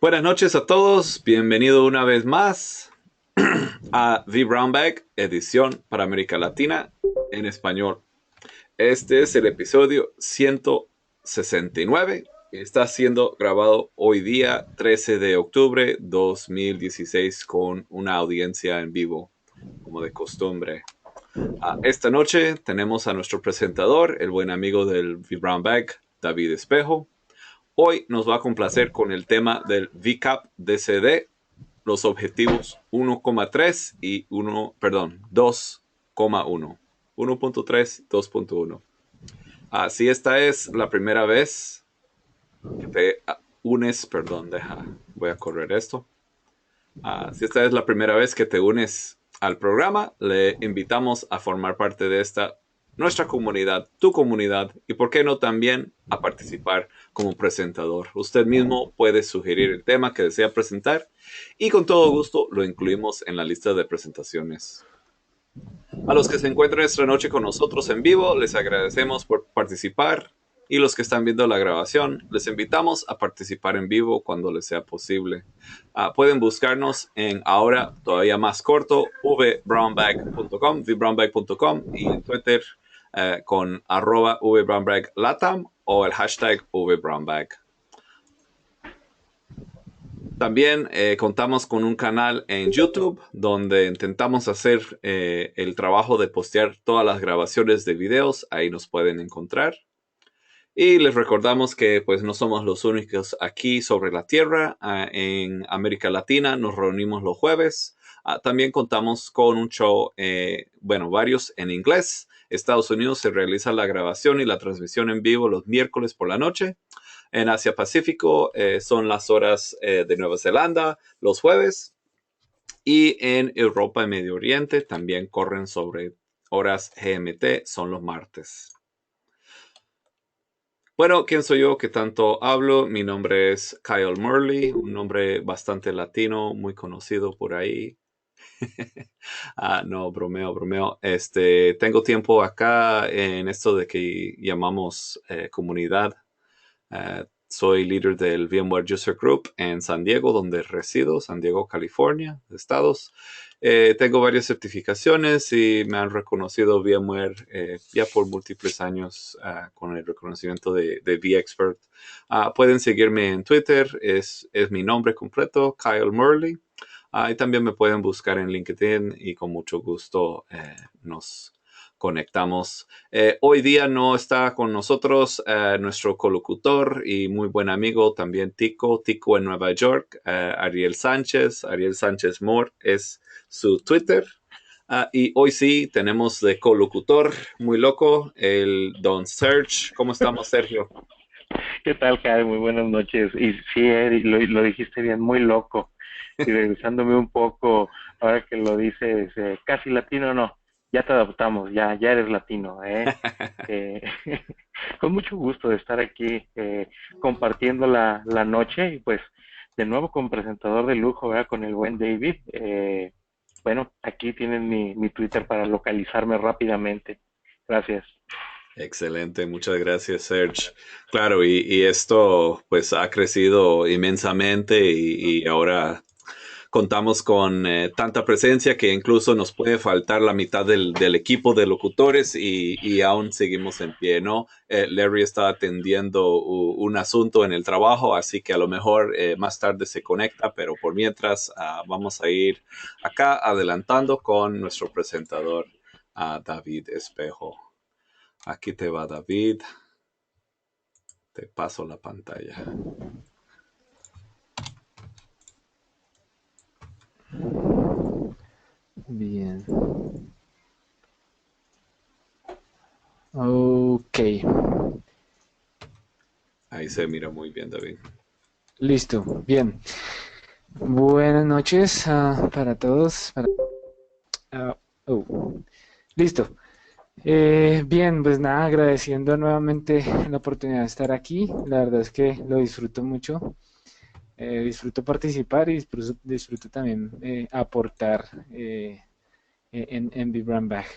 Buenas noches a todos, bienvenido una vez más a The Brown Bag, edición para América Latina en español. Este es el episodio 169. Está siendo grabado hoy día 13 de octubre 2016 con una audiencia en vivo, como de costumbre. Esta noche tenemos a nuestro presentador, el buen amigo del The Brown Bag, David Espejo. Hoy nos va a complacer con el tema del VCAP DCD, los objetivos 1,3 y 2,1. 1.3, 2.1. Si esta es la primera vez que te unes, voy a correr esto. Si esta es la primera vez que te unes al programa, le invitamos a formar parte de nuestra comunidad, tu comunidad, y por qué no también a participar como presentador. Usted mismo puede sugerir el tema que desea presentar y con todo gusto lo incluimos en la lista de presentaciones. A los que se encuentran esta noche con nosotros en vivo, les agradecemos por participar, y los que están viendo la grabación, les invitamos a participar en vivo cuando les sea posible. Pueden buscarnos en ahora todavía más corto, vbrownbag.com, vbrownbag.com, y en Twitter con @vbrownbaglatam o el hashtag vbrownbag. También contamos con un canal en YouTube donde intentamos hacer el trabajo de postear todas las grabaciones de videos. Ahí nos pueden encontrar. Y les recordamos que pues no somos los únicos aquí sobre la Tierra. En América Latina nos reunimos los jueves. También contamos con un show, varios en inglés. Estados Unidos se realiza la grabación y la transmisión en vivo los miércoles por la noche. En Asia Pacífico son las horas de Nueva Zelanda los jueves. Y en Europa y Medio Oriente también corren sobre horas GMT, son los martes. Bueno, ¿quién soy yo que tanto hablo? Mi nombre es Kyle Murley, un nombre bastante latino, muy conocido por ahí. No, bromeo. Tengo tiempo acá en esto de que llamamos comunidad. Soy líder del VMware User Group en San Diego, donde resido, San Diego, California, Estados. Tengo varias certificaciones y me han reconocido VMware ya por múltiples años con el reconocimiento de vExpert. Pueden seguirme en Twitter, es mi nombre completo, Kyle Murley. Y también me pueden buscar en LinkedIn y con mucho gusto nos conectamos. Hoy día no está con nosotros nuestro colocutor y muy buen amigo también Tico en Nueva York, Ariel Sánchez Moore es su Twitter. Y hoy sí tenemos de colocutor muy loco el Don Serge. ¿Cómo estamos, Sergio? ¿Qué tal, Kai? Muy buenas noches. Y sí, lo dijiste bien, muy loco. Y regresándome un poco, ahora que lo dices, casi latino, no, ya te adoptamos, ya eres latino, ¿eh? Eh, con mucho gusto de estar aquí compartiendo la noche y pues de nuevo con presentador de lujo, ¿verdad? Con el buen David. Bueno, aquí tienen mi Twitter para localizarme rápidamente. Gracias. Excelente, muchas gracias, Serge. Claro, y esto pues ha crecido inmensamente y ahora contamos con tanta presencia que incluso nos puede faltar la mitad del equipo de locutores y aún seguimos en pie, ¿no? Larry está atendiendo un asunto en el trabajo, así que a lo mejor más tarde se conecta, pero por mientras vamos a ir acá adelantando con nuestro presentador, David Espejo. Aquí te va, David. Te paso la pantalla. Bien. Ok. Ahí se mira muy bien, David. Listo. Bien. Buenas noches para todos. Ah, oh. Listo. Bien, pues nada, agradeciendo nuevamente la oportunidad de estar aquí. La verdad es que lo disfruto mucho. Disfruto participar y disfruto también aportar en Vibram Bag.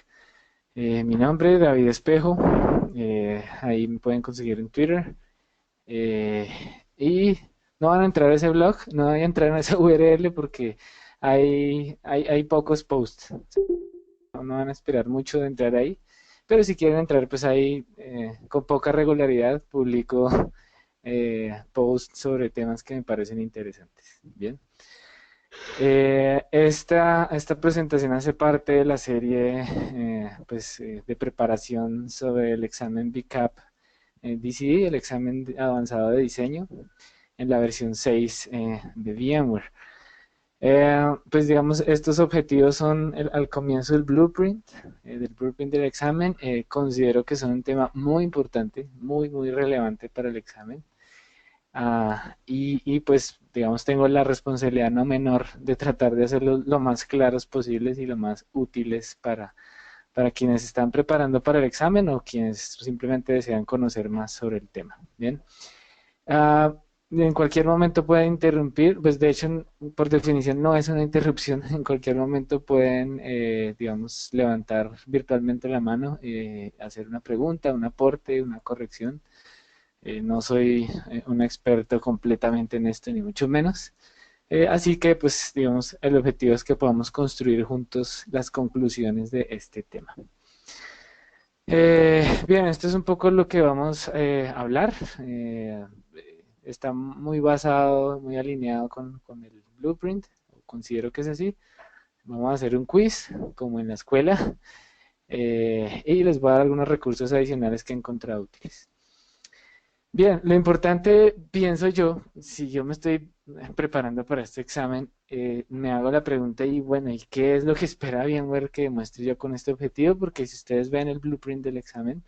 Mi nombre es David Espejo. Ahí me pueden conseguir en Twitter. Y no van a entrar a ese blog, no van a entrar en esa URL porque hay pocos posts. No van a esperar mucho de entrar ahí, pero si quieren entrar, pues ahí con poca regularidad publico posts sobre temas que me parecen interesantes. Bien. Esta presentación hace parte de la serie de preparación sobre el examen BCAP DCD, el examen avanzado de diseño, en la versión 6 de VMware. Pues digamos, estos objetivos son al comienzo del blueprint del examen. Considero que son un tema muy importante, muy relevante para el examen. Y pues, digamos, tengo la responsabilidad no menor de tratar de hacerlo lo más claros posibles y lo más útiles para quienes están preparando para el examen o quienes simplemente desean conocer más sobre el tema. Bien. En cualquier momento pueden interrumpir, pues de hecho, por definición no es una interrupción, en cualquier momento pueden, digamos, levantar virtualmente la mano, hacer una pregunta, un aporte, una corrección. No soy un experto completamente en esto, ni mucho menos. Así que, pues, digamos, el objetivo es que podamos construir juntos las conclusiones de este tema. Bien, esto es un poco lo que vamos a hablar. Está muy basado, muy alineado con el blueprint. Considero que es así. Vamos a hacer un quiz, como en la escuela, y les voy a dar algunos recursos adicionales que he encontrado útiles. Bien, lo importante, pienso yo, si yo me estoy preparando para este examen, me hago la pregunta y bueno, ¿y qué es lo que espera VMware que demuestre yo con este objetivo? Porque si ustedes ven el blueprint del examen,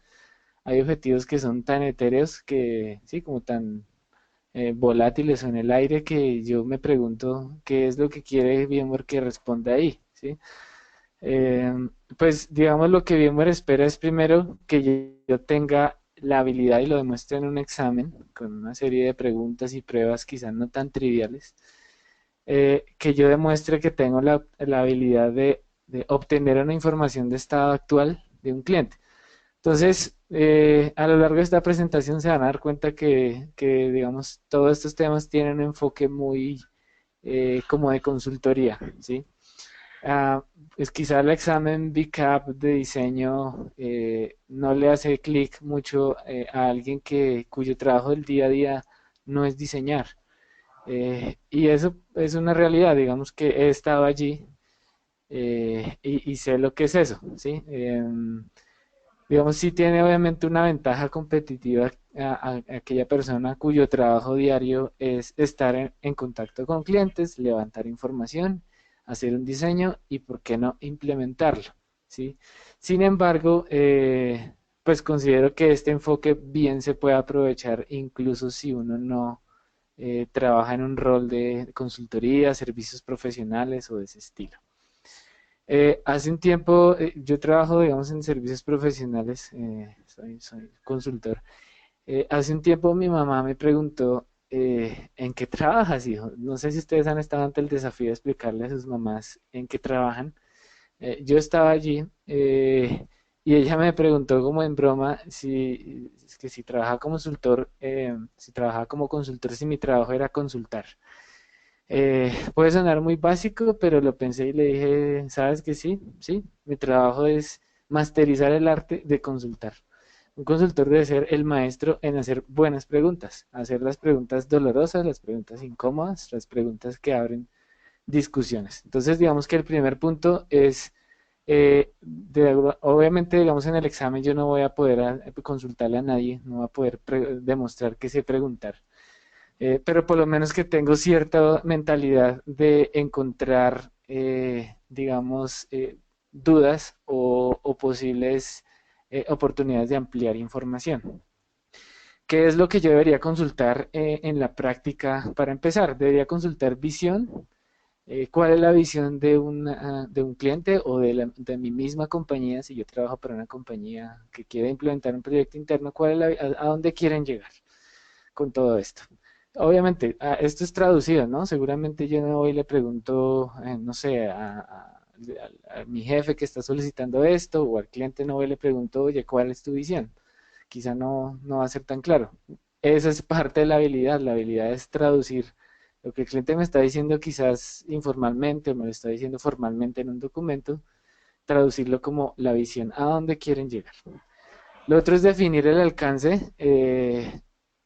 hay objetivos que son tan etéreos que, sí, como tan volátiles en el aire que yo me pregunto qué es lo que quiere VMware que responda ahí, ¿sí? Eh, pues digamos lo que VMware espera es primero que yo tenga la habilidad y lo demuestre en un examen con una serie de preguntas y pruebas quizás no tan triviales, que yo demuestre que tengo la habilidad de obtener una información de estado actual de un cliente. Entonces, a lo largo de esta presentación se van a dar cuenta que, digamos, todos estos temas tienen un enfoque muy como de consultoría, ¿sí? Pues quizá el examen BCAP de diseño no le hace clic mucho a alguien cuyo trabajo del día a día no es diseñar. Y eso es una realidad, digamos que he estado allí y sé lo que es eso, ¿sí? Digamos, sí tiene obviamente una ventaja competitiva a aquella persona cuyo trabajo diario es estar en contacto con clientes, levantar información, hacer un diseño y, ¿por qué no, implementarlo? ¿Sí? Sin embargo, pues considero que este enfoque bien se puede aprovechar incluso si uno no trabaja en un rol de consultoría, servicios profesionales o de ese estilo. Hace un tiempo, yo trabajo, digamos, en servicios profesionales, soy consultor. Hace un tiempo mi mamá me preguntó, ¿en qué trabajas, hijo? No sé si ustedes han estado ante el desafío de explicarle a sus mamás en qué trabajan. Yo estaba allí y ella me preguntó como en broma si trabajaba como consultor, si trabajaba como consultor, si mi trabajo era consultar. Puede sonar muy básico, pero lo pensé y le dije, ¿sabes que sí? Sí, mi trabajo es masterizar el arte de consultar. Un consultor debe ser el maestro en hacer buenas preguntas, hacer las preguntas dolorosas, las preguntas incómodas, las preguntas que abren discusiones. Entonces, digamos que el primer punto es, obviamente, digamos, en el examen yo no voy a poder consultarle a nadie, no voy a poder demostrar que sé preguntar. Pero por lo menos que tengo cierta mentalidad de encontrar, digamos, dudas o posibles oportunidades de ampliar información. ¿Qué es lo que yo debería consultar en la práctica para empezar? Debería consultar visión. ¿Cuál es la visión de un cliente o de mi misma compañía? Si yo trabajo para una compañía que quiere implementar un proyecto interno, ¿a dónde quieren llegar con todo esto? Obviamente, esto es traducido, ¿no? Seguramente yo no voy y le pregunto, no sé, a mi jefe que está solicitando esto, o al cliente no voy y le pregunto, oye, ¿cuál es tu visión? Quizá no va a ser tan claro. Esa es parte de la habilidad es traducir lo que el cliente me está diciendo quizás informalmente o me lo está diciendo formalmente en un documento, traducirlo como la visión, a dónde quieren llegar. Lo otro es definir el alcance.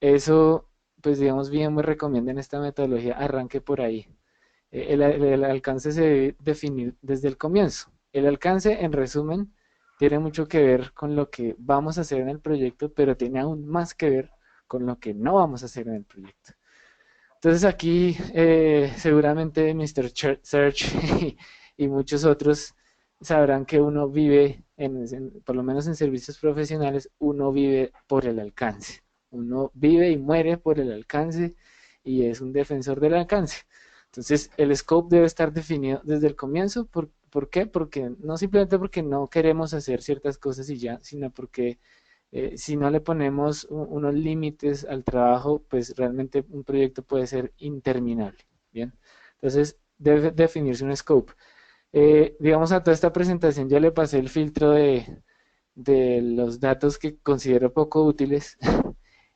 Eso, pues digamos, bien me recomienda en esta metodología, arranque por ahí. El alcance se debe definir desde el comienzo. El alcance, en resumen, tiene mucho que ver con lo que vamos a hacer en el proyecto, pero tiene aún más que ver con lo que no vamos a hacer en el proyecto. Entonces aquí seguramente Mr. Search y muchos otros sabrán que uno vive, por lo menos en servicios profesionales, uno vive por el alcance. Uno vive y muere por el alcance y es un defensor del alcance. Entonces el scope debe estar definido desde el comienzo. ¿Por qué? Porque no simplemente porque no queremos hacer ciertas cosas y ya, sino porque si no le ponemos unos límites al trabajo, pues realmente un proyecto puede ser interminable. Bien, entonces debe definirse un scope. Digamos, a toda esta presentación ya le pasé el filtro de los datos que considero poco útiles.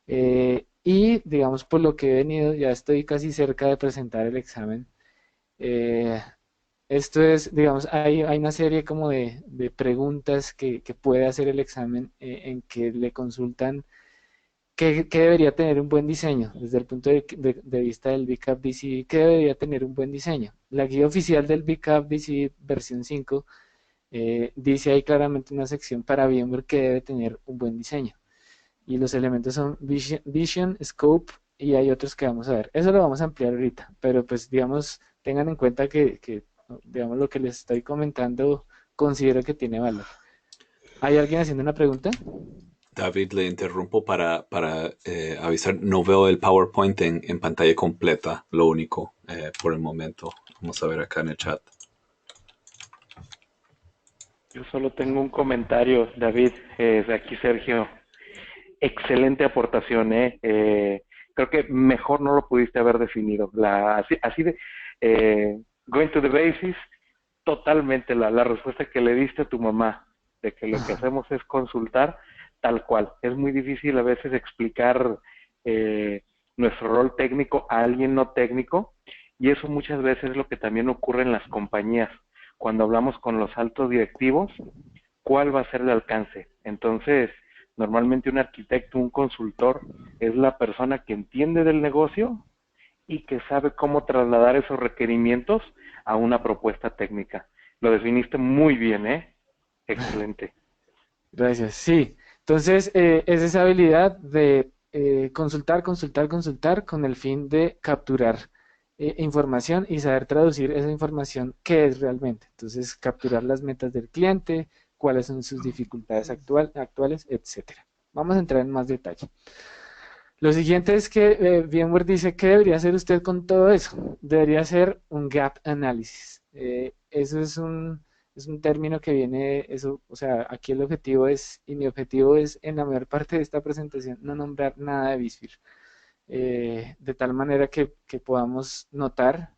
Y digamos, por lo que he venido, ya estoy casi cerca de presentar el examen. Eh, Esto es, digamos, hay una serie como de preguntas que puede hacer el examen en que le consultan qué debería tener un buen diseño desde el punto de vista del BCAP DCD, qué debería tener un buen diseño. La guía oficial del BCAP DCD versión 5 dice ahí claramente una sección para VMware que debe tener un buen diseño. Y los elementos son Vision, Scope y hay otros que vamos a ver. Eso lo vamos a ampliar ahorita, pero pues digamos, tengan en cuenta que digamos, lo que les estoy comentando considero que tiene valor. ¿Hay alguien haciendo una pregunta? David, le interrumpo para avisar. No veo el PowerPoint en pantalla completa, lo único, por el momento. Vamos a ver acá en el chat. Yo solo tengo un comentario, David, de aquí Sergio. Excelente aportación, ¿eh? Creo que mejor no lo pudiste haber definido. Así de, going to the basis, totalmente la respuesta que le diste a tu mamá, de que lo que hacemos es consultar, tal cual. Es muy difícil a veces explicar nuestro rol técnico a alguien no técnico, y eso muchas veces es lo que también ocurre en las compañías. Cuando hablamos con los altos directivos, ¿cuál va a ser el alcance? Entonces, normalmente un arquitecto, un consultor, es la persona que entiende del negocio y que sabe cómo trasladar esos requerimientos a una propuesta técnica. Lo definiste muy bien, ¿eh? Excelente. Gracias. Sí. Entonces, es esa habilidad de consultar, consultar, consultar con el fin de capturar información y saber traducir esa información qué es realmente. Entonces, capturar las metas del cliente, cuáles son sus dificultades actuales, etcétera. Vamos a entrar en más detalle. Lo siguiente es que VMware dice, ¿qué debería hacer usted con todo eso? Debería hacer un gap analysis. Eso es un término que viene, eso, o sea, aquí el objetivo es, y mi objetivo es en la mayor parte de esta presentación, no nombrar nada de vSphere, de tal manera que podamos notar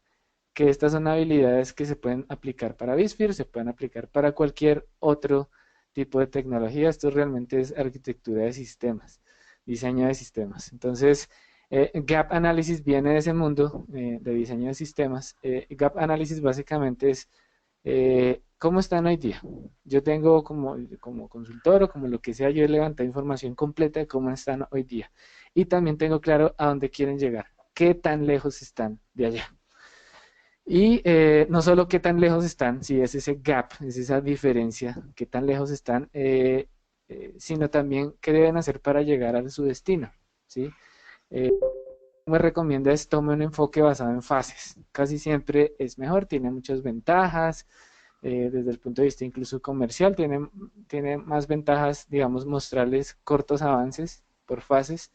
que estas son habilidades que se pueden aplicar para vSphere, se pueden aplicar para cualquier otro tipo de tecnología. Esto realmente es arquitectura de sistemas, diseño de sistemas. Entonces, Gap Analysis viene de ese mundo de diseño de sistemas. Gap Analysis básicamente es cómo están hoy día. Yo tengo como consultor o como lo que sea, yo he levantado información completa de cómo están hoy día. Y también tengo claro a dónde quieren llegar, qué tan lejos están de allá. Y no solo qué tan lejos están, si es ese gap, es esa diferencia, qué tan lejos están, sino también qué deben hacer para llegar a su destino, ¿sí? Eh, me recomienda es tome un enfoque basado en fases. Casi siempre es mejor, tiene muchas ventajas, desde el punto de vista incluso comercial, tiene más ventajas, digamos, mostrarles cortos avances por fases,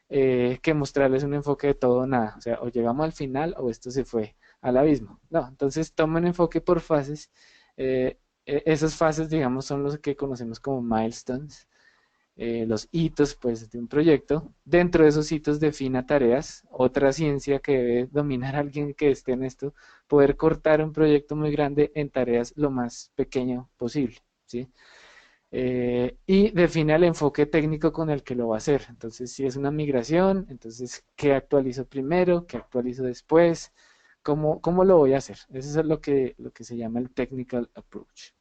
que mostrarles un enfoque de todo o nada. O sea, o llegamos al final o esto se fue al abismo. No, entonces toma un enfoque por fases. Esas fases, digamos, son los que conocemos como milestones, los hitos, pues, de un proyecto. Dentro de esos hitos defina tareas, otra ciencia que debe dominar alguien que esté en esto, poder cortar un proyecto muy grande en tareas lo más pequeño posible, ¿sí? y define el enfoque técnico con el que lo va a hacer. Entonces, si es una migración, entonces, ¿qué actualizo primero? ¿Qué actualizo después? ¿Cómo lo voy a hacer? Eso es lo que se llama el technical approach.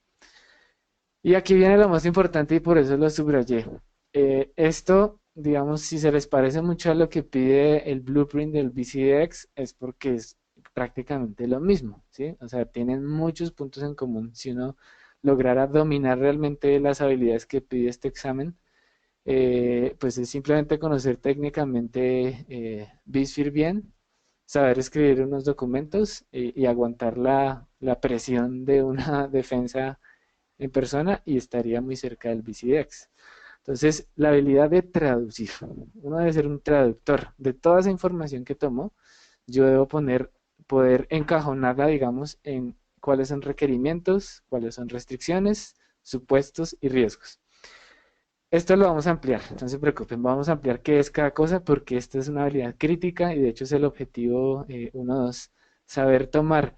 Y aquí viene lo más importante y por eso lo subrayé. Esto, digamos, si se les parece mucho a lo que pide el blueprint del BCDX, es porque es prácticamente lo mismo, ¿sí? O sea, tienen muchos puntos en común. Si uno lograra dominar realmente las habilidades que pide este examen, pues es simplemente conocer técnicamente BSphere bien, saber escribir unos documentos y aguantar la presión de una defensa en persona y estaría muy cerca del BCDX. Entonces, la habilidad de traducir. Uno debe ser un traductor de toda esa información que tomo. Yo debo poder encajonarla, digamos, en cuáles son requerimientos, cuáles son restricciones, supuestos y riesgos. Esto lo vamos a ampliar, no se preocupen, vamos a ampliar qué es cada cosa porque esta es una habilidad crítica y de hecho es el objetivo 1.2, saber tomar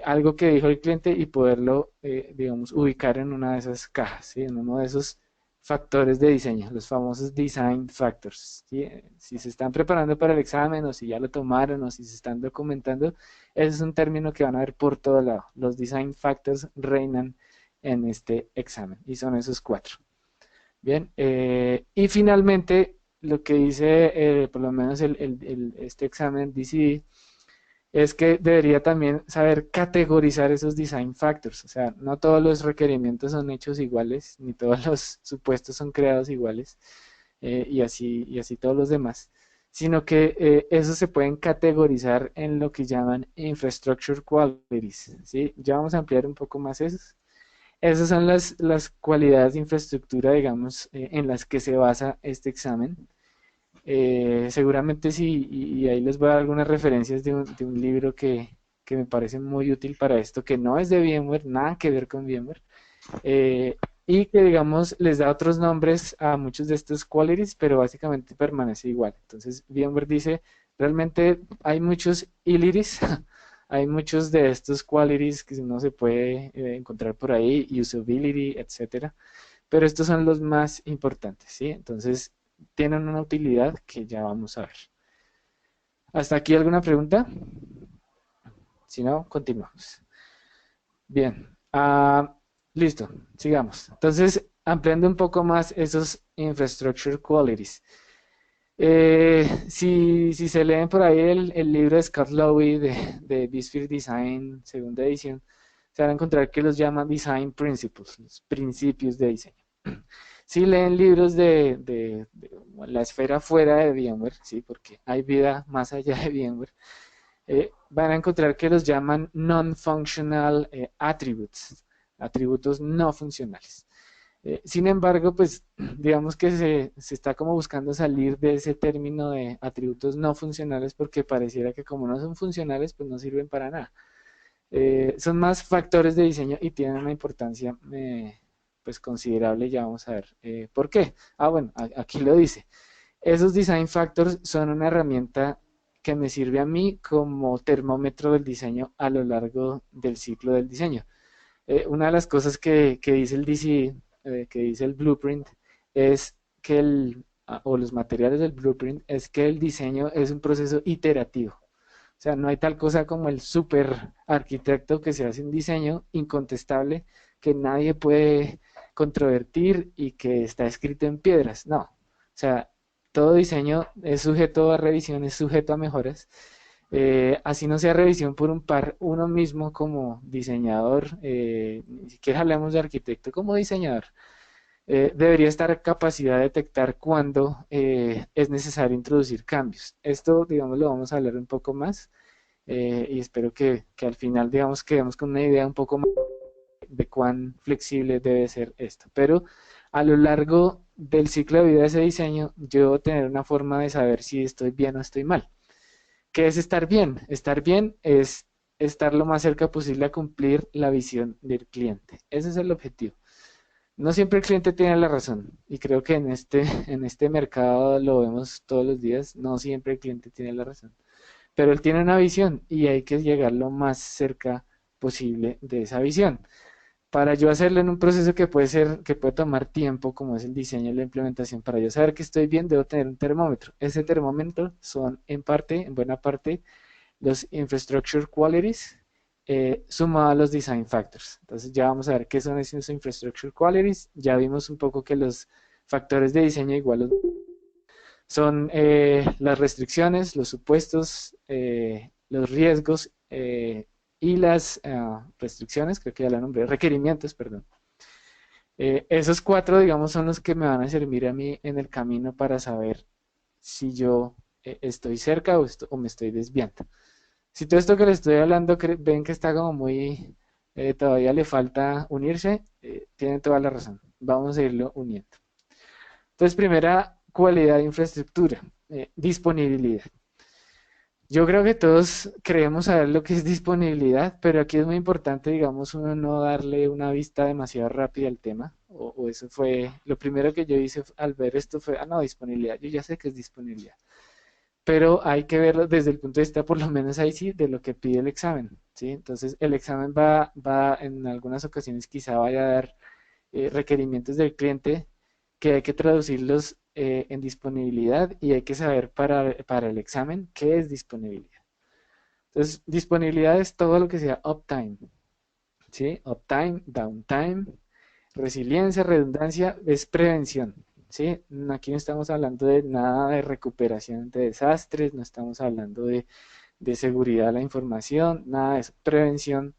algo que dijo el cliente y poderlo, digamos, ubicar en una de esas cajas, ¿sí? En uno de esos factores de diseño, los famosos design factors, ¿sí? Si se están preparando para el examen o si ya lo tomaron o si se están documentando, ese es un término que van a ver por todo lado. Los design factors reinan en este examen y son esos 4. Bien, y finalmente lo que dice por lo menos este examen DCD es que debería también saber categorizar esos design factors, o sea, no todos los requerimientos son hechos iguales, ni todos los supuestos son creados iguales, y así todos los demás, sino que esos se pueden categorizar en lo que llaman infrastructure qualities, ¿sí? Ya vamos a ampliar un poco más eso. Esas son las cualidades de infraestructura, digamos, en las que se basa este examen. Seguramente sí, y ahí les voy a dar algunas referencias de un libro que me parece muy útil para esto, que no es de VMware, nada que ver con VMware, eh, y que, digamos, les da otros nombres a muchos de estos qualities, pero básicamente permanece igual. Entonces, VMware dice, realmente hay muchos iliris, hay muchos de estos qualities que uno se puede encontrar por ahí, usability, etcétera, pero estos son los más importantes, ¿sí? Entonces, tienen una utilidad que ya vamos a ver. ¿Hasta aquí alguna pregunta? Si no, continuamos. Bien, listo, sigamos. Entonces, ampliando un poco más esos infrastructure qualities. Si se leen por ahí el libro de Scott Lowy de vSphere Design, segunda edición, se van a encontrar que los llaman Design Principles, los principios de diseño. Si leen libros de la esfera fuera de VMware, sí, porque hay vida más allá de VMware, van a encontrar que los llaman non-functional attributes, atributos no funcionales. Sin embargo, pues digamos que se está como buscando salir de ese término de atributos no funcionales porque pareciera que como no son funcionales, pues no sirven para nada. Son más factores de diseño y tienen una importancia pues considerable, ya vamos a ver por qué. Bueno, aquí lo dice. Esos design factors son una herramienta que me sirve a mí como termómetro del diseño a lo largo del ciclo del diseño. Una de las cosas que dice el DC, que dice el blueprint, es que o los materiales del blueprint, es que el diseño es un proceso iterativo. O sea, no hay tal cosa como el super arquitecto que se hace un diseño incontestable que nadie puede controvertir y que está escrito en piedras. No. O sea, todo diseño es sujeto a revisión, es sujeto a mejoras. Así no sea revisión por un par, uno mismo como diseñador, ni siquiera hablamos de arquitecto, como diseñador, debería estar en capacidad de detectar cuándo es necesario introducir cambios. Esto, digamos, lo vamos a hablar un poco más y espero que al final, digamos, quedemos con una idea un poco más de cuán flexible debe ser esto. Pero a lo largo del ciclo de vida de ese diseño, yo debo tener una forma de saber si estoy bien o estoy mal. ¿Qué es estar bien? Estar bien es estar lo más cerca posible a cumplir la visión del cliente. Ese es el objetivo. No siempre el cliente tiene la razón y creo que en este mercado lo vemos todos los días. No siempre el cliente tiene la razón, pero él tiene una visión y hay que llegar lo más cerca posible de esa visión. Para yo hacerlo en un proceso que puede ser, que puede tomar tiempo, como es el diseño y la implementación, para yo saber que estoy bien, debo tener un termómetro. Ese termómetro son en parte, en buena parte, los infrastructure qualities sumado a los design factors. Entonces ya vamos a ver qué son esos infrastructure qualities. Ya vimos un poco que los factores de diseño igual son las restricciones, los supuestos, los riesgos y las restricciones, creo que ya la nombré, requerimientos, perdón. Esos cuatro, digamos, son los que me van a servir a mí en el camino para saber si yo estoy cerca o me estoy desviando. Si todo esto que les estoy hablando ven que está como muy, todavía le falta unirse, tienen toda la razón. Vamos a irlo uniendo. Entonces, primera cualidad de infraestructura, disponibilidad. Yo creo que todos creemos saber lo que es disponibilidad, pero aquí es muy importante, digamos, uno no darle una vista demasiado rápida al tema, o eso fue, lo primero que yo hice al ver esto fue, no, disponibilidad, yo ya sé que es disponibilidad, pero hay que verlo desde el punto de vista, por lo menos ahí sí, de lo que pide el examen, ¿sí? Entonces, el examen va en algunas ocasiones quizá vaya a dar requerimientos del cliente que hay que traducirlos en disponibilidad y hay que saber para el examen qué es disponibilidad. Entonces, disponibilidad es todo lo que sea uptime, ¿sí? Uptime, downtime, resiliencia, redundancia, es prevención, ¿sí? Aquí no estamos hablando de nada de recuperación de desastres, no estamos hablando de seguridad de la información, nada de eso, prevención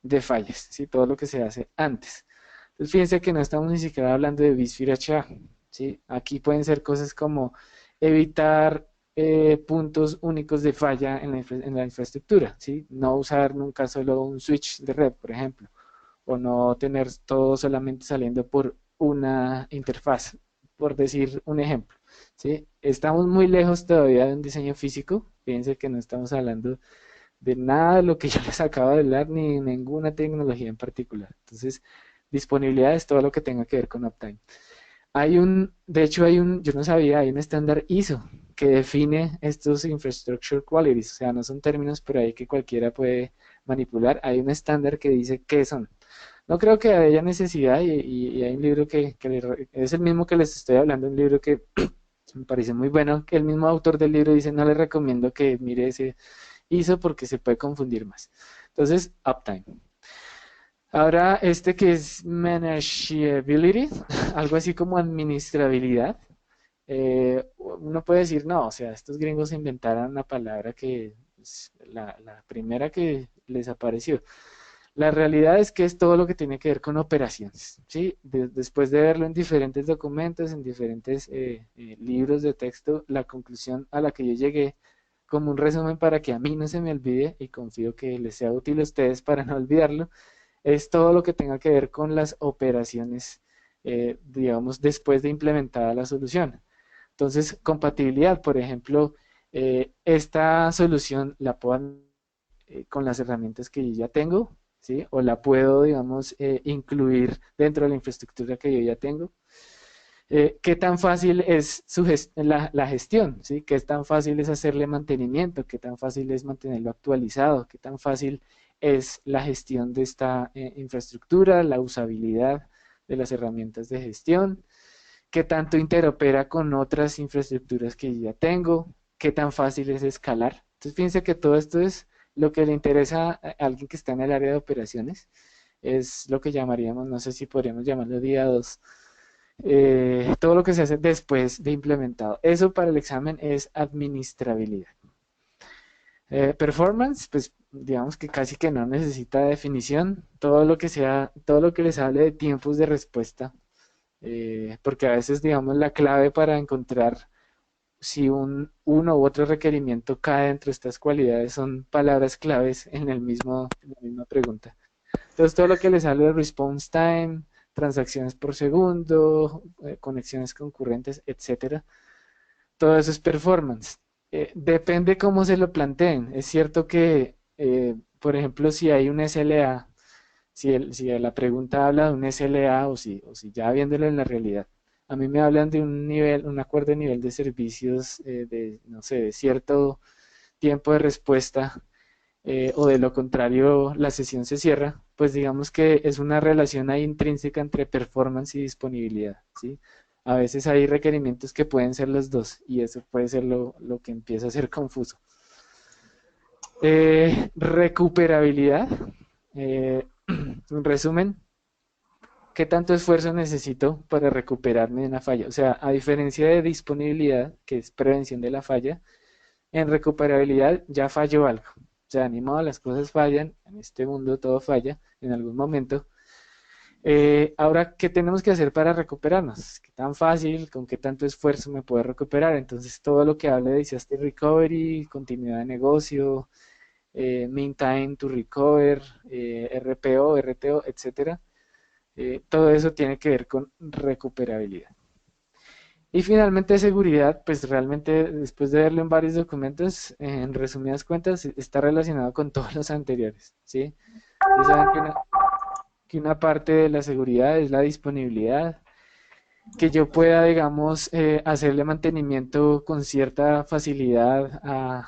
de fallas, ¿sí? Todo lo que se hace antes. Entonces, fíjense que no estamos ni siquiera hablando de BISFIR HA, ¿sí? Aquí pueden ser cosas como evitar puntos únicos de falla en la infraestructura, ¿sí? No usar nunca solo un switch de red, por ejemplo, o no tener todo solamente saliendo por una interfaz, por decir un ejemplo, ¿sí? Estamos muy lejos todavía de un diseño físico, fíjense que no estamos hablando de nada de lo que yo les acabo de hablar, ni ninguna tecnología en particular. Entonces, disponibilidad es todo lo que tenga que ver con uptime. De hecho yo no sabía, hay un estándar ISO que define estos infrastructure qualities, o sea, no son términos por ahí que cualquiera puede manipular, hay un estándar que dice qué son. No creo que haya necesidad y hay un libro es el mismo que les estoy hablando, un libro que me parece muy bueno, que el mismo autor del libro dice, no le recomiendo que mire ese ISO porque se puede confundir más. Entonces, uptime. Ahora, este que es manageability, algo así como administrabilidad. Uno puede decir, no, o sea, estos gringos inventaron una palabra que es la primera que les apareció. La realidad es que es todo lo que tiene que ver con operaciones, ¿sí? Después de verlo en diferentes documentos, en diferentes libros de texto, la conclusión a la que yo llegué, como un resumen para que a mí no se me olvide, y confío que les sea útil a ustedes para no olvidarlo, es todo lo que tenga que ver con las operaciones, digamos, después de implementada la solución. Entonces, compatibilidad, por ejemplo, esta solución la puedo con las herramientas que yo ya tengo, ¿sí? O la puedo, digamos, incluir dentro de la infraestructura que yo ya tengo. ¿Qué tan fácil es la gestión? ¿Sí? ¿Qué tan fácil es hacerle mantenimiento? ¿Qué tan fácil es mantenerlo actualizado? ¿Qué tan fácil es la gestión de esta infraestructura, la usabilidad de las herramientas de gestión? ¿Qué tanto interopera con otras infraestructuras que ya tengo? ¿Qué tan fácil es escalar? Entonces, fíjense que todo esto es lo que le interesa a alguien que está en el área de operaciones. Es lo que llamaríamos, no sé si podríamos llamarlo día 2, todo lo que se hace después de implementado. Eso para el examen es administrabilidad. Performance, pues digamos que casi que no necesita definición. Todo lo que sea, todo lo que les hable de tiempos de respuesta, porque a veces, digamos, la clave para encontrar si uno u otro requerimiento cae dentro de estas cualidades son palabras claves en en la misma pregunta. Entonces, todo lo que les hable de response time, transacciones por segundo, conexiones concurrentes, etcétera, todo eso es performance. Depende cómo se lo planteen. Es cierto que, por ejemplo, si hay un SLA, si la pregunta habla de un SLA o si ya viéndolo en la realidad, a mí me hablan de un nivel, un acuerdo de nivel de servicios de, no sé, de cierto tiempo de respuesta. o de lo contrario la sesión se cierra, pues digamos que es una relación ahí intrínseca entre performance y disponibilidad, ¿sí? A veces hay requerimientos que pueden ser los dos y eso puede ser lo que empieza a ser confuso. Recuperabilidad. En resumen, ¿qué tanto esfuerzo necesito para recuperarme de una falla? O sea, a diferencia de disponibilidad, que es prevención de la falla, en recuperabilidad ya falló algo. O sea, ni modo, las cosas fallan, en este mundo todo falla en algún momento. Ahora, ¿qué tenemos que hacer para recuperarnos? ¿Qué tan fácil, con qué tanto esfuerzo me puedo recuperar? Entonces, todo lo que hable de disaster recovery, continuidad de negocio, mean time to recover, RPO, RTO, etcétera. Todo eso tiene que ver con recuperabilidad. Y finalmente seguridad, pues realmente después de verlo en varios documentos, en resumidas cuentas, está relacionado con todos los anteriores, ¿sí? Ustedes saben que una parte de la seguridad es la disponibilidad, que yo pueda, digamos, hacerle mantenimiento con cierta facilidad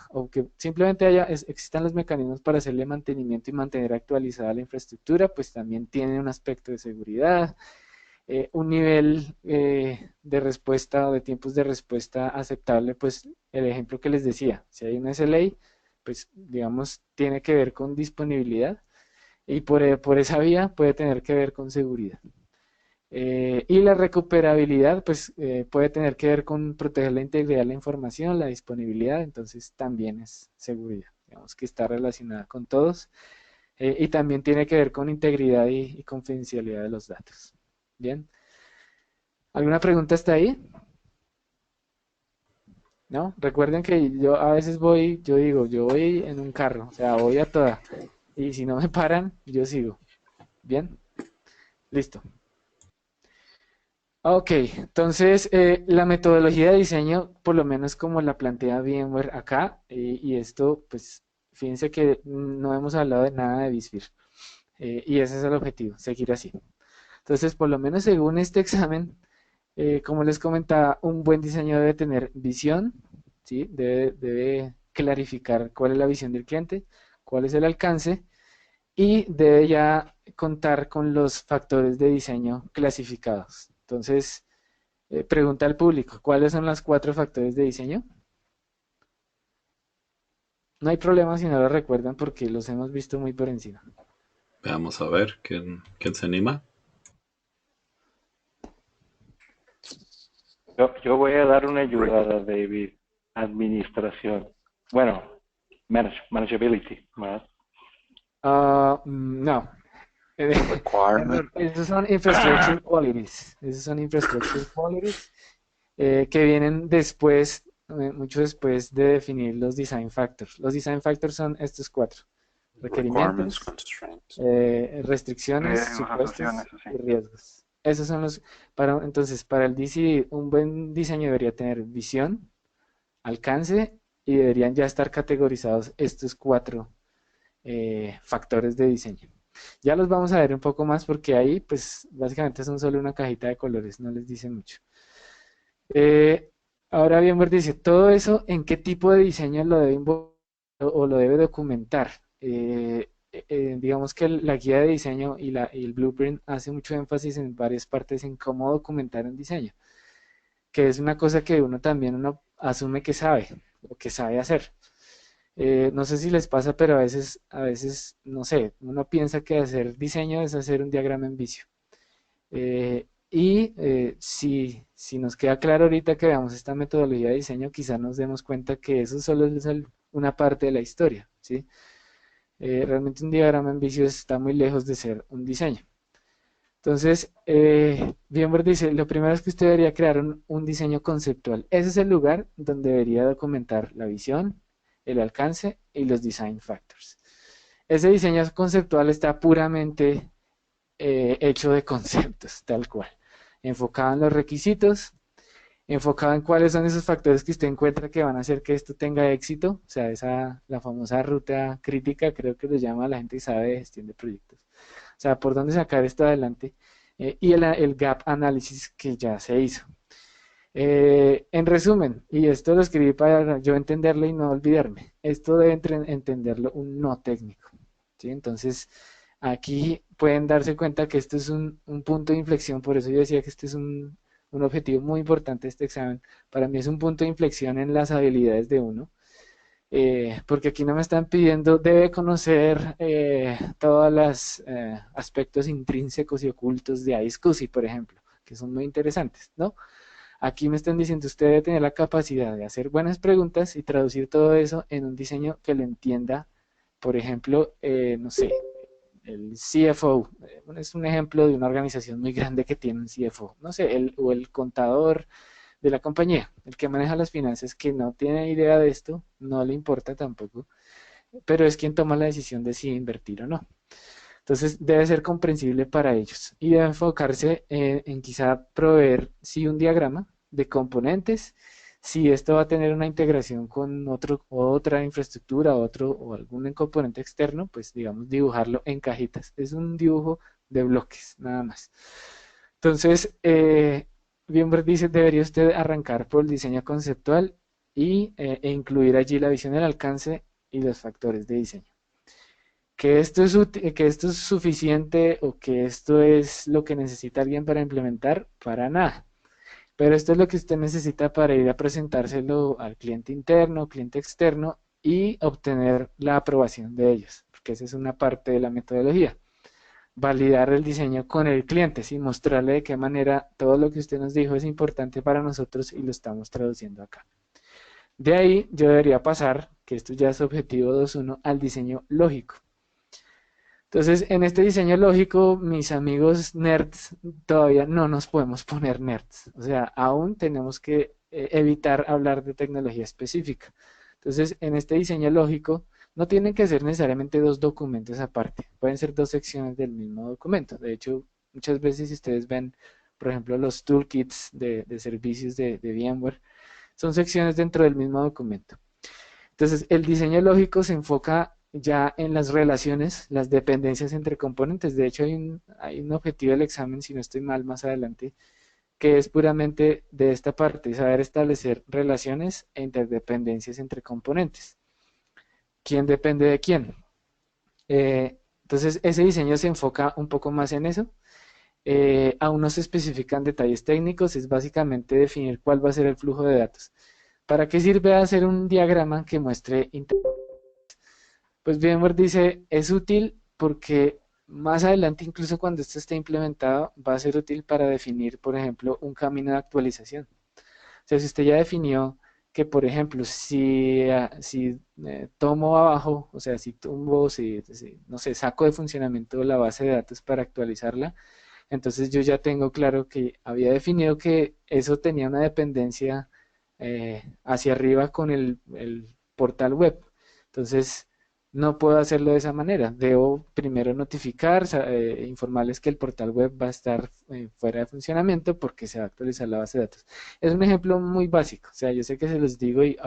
o que simplemente existan los mecanismos para hacerle mantenimiento y mantener actualizada la infraestructura, pues también tiene un aspecto de seguridad. Un nivel de respuesta o de tiempos de respuesta aceptable, pues el ejemplo que les decía, si hay un SLA, pues digamos, tiene que ver con disponibilidad y por esa vía puede tener que ver con seguridad. Y la recuperabilidad, pues puede tener que ver con proteger la integridad de la información, la disponibilidad, entonces también es seguridad, digamos que está relacionada con todos y también tiene que ver con integridad y confidencialidad de los datos. Bien, ¿alguna pregunta hasta ahí? ¿No? Recuerden que yo a veces voy, yo digo, yo voy en un carro, o sea, voy a toda, y si no me paran, yo sigo. Bien, listo. Ok, entonces la metodología de diseño, por lo menos como la plantea VMware acá, y esto, pues fíjense que no hemos hablado de nada de vSphere, y ese es el objetivo, seguir así. Entonces, por lo menos según este examen, como les comentaba, un buen diseño debe tener visión, ¿sí? Debe clarificar cuál es la visión del cliente, cuál es el alcance, y debe ya contar con los factores de diseño clasificados. Entonces, pregunta al público, ¿cuáles son los 4 factores de diseño? No hay problema si no lo recuerdan porque los hemos visto muy por encima. Veamos a ver quién se anima. Yo voy a dar una ayudada, David. Administración. Bueno, manageability, ¿verdad? No. Requirement. Esos son infrastructure qualities. Esos son infrastructure qualities que vienen después, mucho después de definir los design factors. Los design factors son estos 4. Requirements, Requerimientos, constraints. restricciones, supuestos y riesgos. Esos son los, entonces, para el DC, un buen diseño debería tener visión, alcance y deberían ya estar categorizados estos 4 factores de diseño. Ya los vamos a ver un poco más porque ahí, pues, básicamente son solo una cajita de colores, no les dice mucho. Ahora bien, dice, todo eso, ¿en qué tipo de diseño lo debe o lo debe documentar? Digamos que la guía de diseño y el blueprint hace mucho énfasis en varias partes en cómo documentar un diseño, que es una cosa que uno asume que sabe o que sabe hacer. No sé si les pasa, pero a veces, no sé, uno piensa que hacer diseño es hacer un diagrama en vicio. Si nos queda claro ahorita que veamos esta metodología de diseño, quizá nos demos cuenta que eso solo es una parte de la historia, ¿sí? Realmente un diagrama en vicio está muy lejos de ser un diseño. Entonces, VMware dice, lo primero es que usted debería crear un diseño conceptual. Ese es el lugar donde debería documentar la visión, el alcance y los design factors. Ese diseño conceptual está puramente hecho de conceptos, tal cual. Enfocado en los requisitos, enfocado en cuáles son esos factores que usted encuentra que van a hacer que esto tenga éxito, o sea, la famosa ruta crítica, creo que lo llama la gente que sabe de gestión de proyectos. O sea, por dónde sacar esto adelante y el gap análisis que ya se hizo. En resumen, y esto lo escribí para yo entenderlo y no olvidarme, esto debe entenderlo un no técnico, ¿sí? Entonces, aquí pueden darse cuenta que esto es un punto de inflexión, por eso yo decía que este es un objetivo muy importante de este examen. Para mí es un punto de inflexión en las habilidades de uno, porque aquí no me están pidiendo, debe conocer todos los aspectos intrínsecos y ocultos de iSCSI, por ejemplo, que son muy interesantes, ¿no? Aquí me están diciendo, usted debe tener la capacidad de hacer buenas preguntas y traducir todo eso en un diseño que lo entienda. Por ejemplo, no sé, el CFO, es un ejemplo de una organización muy grande que tiene un CFO, no sé, o el contador de la compañía, el que maneja las finanzas, que no tiene idea de esto, no le importa tampoco, pero es quien toma la decisión de si invertir o no. Entonces debe ser comprensible para ellos y debe enfocarse en quizá proveer, sí, un diagrama de componentes, si esto va a tener una integración con otra infraestructura, otro o algún componente externo, pues digamos dibujarlo en cajitas. Es un dibujo de bloques, nada más. Entonces, Bienberg dice, debería usted arrancar por el diseño conceptual e incluir allí la visión del alcance y los factores de diseño. Que esto es que esto es suficiente o que esto es lo que necesita alguien para implementar, para nada. Pero esto es lo que usted necesita para ir a presentárselo al cliente interno, cliente externo y obtener la aprobación de ellos, porque esa es una parte de la metodología. Validar el diseño con el cliente, ¿sí? Mostrarle de qué manera todo lo que usted nos dijo es importante para nosotros y lo estamos traduciendo acá. De ahí yo debería pasar, que esto ya es objetivo 2.1, al diseño lógico. Entonces, en este diseño lógico, mis amigos nerds, todavía no nos podemos poner nerds. O sea, aún tenemos que evitar hablar de tecnología específica. Entonces, en este diseño lógico, no tienen que ser necesariamente dos documentos aparte. Pueden ser dos secciones del mismo documento. De hecho, muchas veces si ustedes ven, por ejemplo, los toolkits de servicios de VMware, son secciones dentro del mismo documento. Entonces, el diseño lógico se enfoca ya en las relaciones, las dependencias entre componentes. De hecho, hay un objetivo del examen, si no estoy mal, más adelante, que es puramente de esta parte, saber establecer relaciones e interdependencias entre componentes. ¿Quién depende de quién? Entonces, ese diseño se enfoca un poco más en eso. Aún no se especifican detalles técnicos, es básicamente definir cuál va a ser el flujo de datos. ¿Para qué sirve hacer un diagrama que muestre? Pues VMware dice, es útil porque más adelante, incluso cuando esto esté implementado, va a ser útil para definir, por ejemplo, un camino de actualización. O sea, si usted ya definió que, por ejemplo, si tomo abajo, o sea, si tumbo, no sé, saco de funcionamiento la base de datos para actualizarla, entonces yo ya tengo claro que había definido que eso tenía una dependencia hacia arriba con el portal web. Entonces, no puedo hacerlo de esa manera. Debo primero notificar, informarles que el portal web va a estar fuera de funcionamiento porque se va a actualizar la base de datos. Es un ejemplo muy básico. O sea, yo sé que se los digo y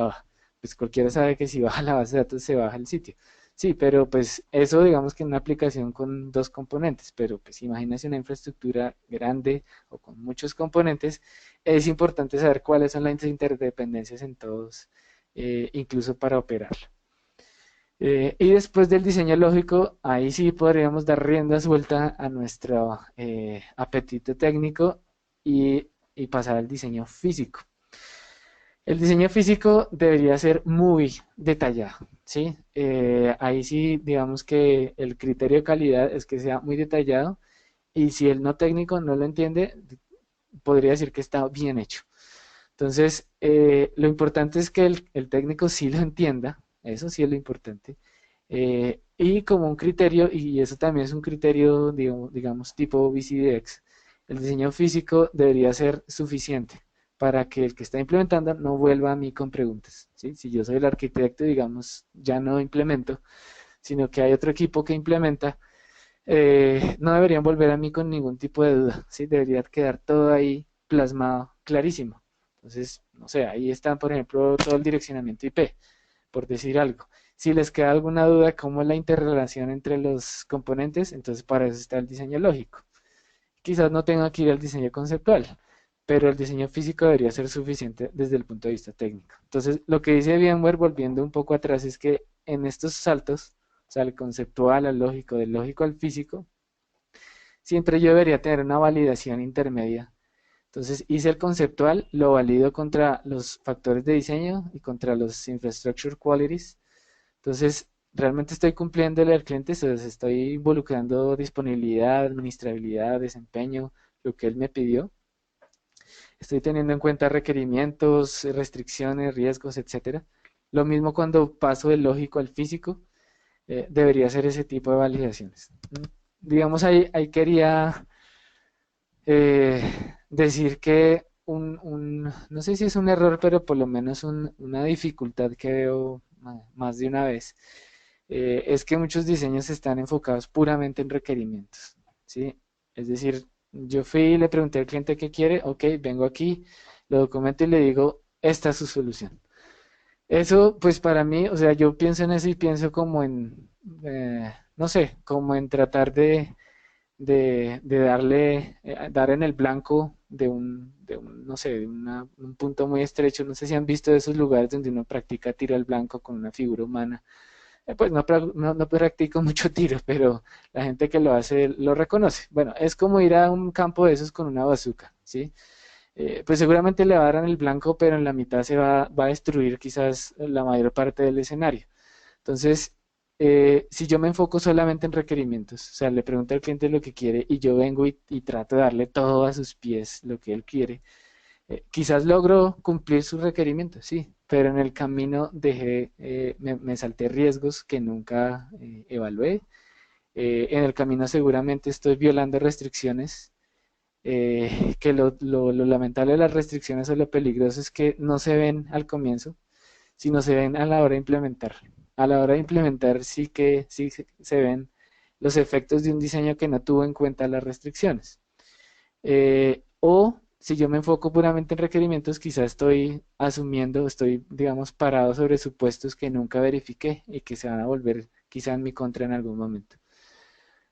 pues cualquiera sabe que si baja la base de datos se baja el sitio. Sí, pero pues eso digamos que en una aplicación con dos componentes, pero pues imagínense una infraestructura grande o con muchos componentes, es importante saber cuáles son las interdependencias en todos, incluso para operar. Y después del diseño lógico, ahí sí podríamos dar rienda suelta a nuestro apetito técnico y pasar al diseño físico. El diseño físico debería ser muy detallado, ¿sí? Ahí sí, digamos que el criterio de calidad es que sea muy detallado y si el no técnico no lo entiende, podría decir que está bien hecho. Entonces, lo importante es que el técnico sí lo entienda, eso sí es lo importante. Y como un criterio, y eso también es un criterio, digamos, tipo BCDX, el diseño físico debería ser suficiente para que el que está implementando no vuelva a mí con preguntas, ¿sí? Si yo soy el arquitecto, digamos, ya no implemento, sino que hay otro equipo que implementa, no deberían volver a mí con ningún tipo de duda, ¿sí? Debería quedar todo ahí plasmado, clarísimo. Entonces, no sé, ahí está, por ejemplo, todo el direccionamiento IP, por decir algo. Si les queda alguna duda cómo es la interrelación entre los componentes, entonces para eso está el diseño lógico. Quizás no tenga que ir al diseño conceptual, pero el diseño físico debería ser suficiente desde el punto de vista técnico. Entonces, lo que dice VMware, volviendo un poco atrás, es que en estos saltos, o sea, el conceptual al lógico, del lógico al físico, siempre yo debería tener una validación intermedia. Entonces hice el conceptual, lo valido contra los factores de diseño y contra los infrastructure qualities. Entonces realmente estoy cumpliéndole al cliente, entonces estoy involucrando disponibilidad, administrabilidad, desempeño, lo que él me pidió. Estoy teniendo en cuenta requerimientos, restricciones, riesgos, etcétera. Lo mismo cuando paso del lógico al físico, debería ser ese tipo de validaciones. Digamos, ahí quería eh, decir que no sé si es un error, pero por lo menos una dificultad que veo más de una vez, es que muchos diseños están enfocados puramente en requerimientos, ¿sí? Es decir, yo fui y le pregunté al cliente qué quiere, ok, vengo aquí, lo documento y le digo, esta es su solución. Eso, pues para mí, o sea, yo pienso en eso y pienso como en, no sé, como en tratar de darle, dar en el blanco no sé, un punto muy estrecho. No sé si han visto esos lugares donde uno practica tiro al blanco con una figura humana. Pues no practico mucho tiro, pero la gente que lo hace lo reconoce. Bueno, es como ir a un campo de esos con una bazooka, ¿sí? Pues seguramente le va a dar en el blanco, pero en la mitad va a destruir quizás la mayor parte del escenario. Entonces, si yo me enfoco solamente en requerimientos, o sea, le pregunto al cliente lo que quiere y yo vengo y trato de darle todo a sus pies lo que él quiere, quizás logro cumplir sus requerimientos, sí, pero en el camino me salté riesgos que nunca evalué. En el camino seguramente estoy violando restricciones, que lo lamentable de las restricciones o lo peligroso es que no se ven al comienzo, sino se ven a la hora de implementar. A la hora de implementar sí que sí se ven los efectos de un diseño que no tuvo en cuenta las restricciones. O si yo me enfoco puramente en requerimientos, quizás estoy asumiendo, estoy, digamos, parado sobre supuestos que nunca verifiqué y que se van a volver quizá en mi contra en algún momento.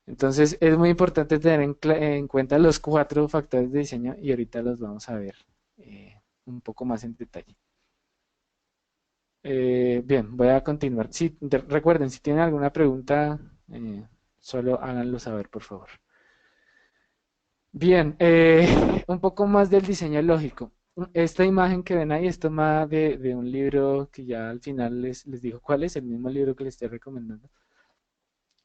Entonces es muy importante tener en cuenta los 4 factores de diseño y ahorita los vamos a ver un poco más en detalle. Bien, voy a continuar. Sí, recuerden, si tienen alguna pregunta, solo háganlo saber, por favor. Bien, un poco más del diseño lógico. Esta imagen que ven ahí es tomada de un libro que ya al final les digo cuál es, el mismo libro que les estoy recomendando.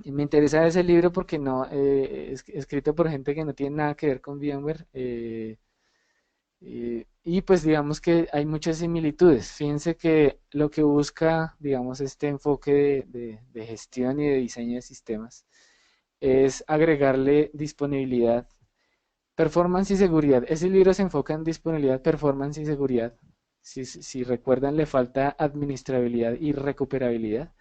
Y me interesa ese libro porque no es escrito por gente que no tiene nada que ver con VMware. Y pues digamos que hay muchas similitudes. Fíjense que lo que busca, digamos, este enfoque de gestión y de diseño de sistemas es agregarle disponibilidad, performance y seguridad. Ese libro se enfoca en disponibilidad, performance y seguridad. Si recuerdan, le falta administrabilidad y recuperabilidad.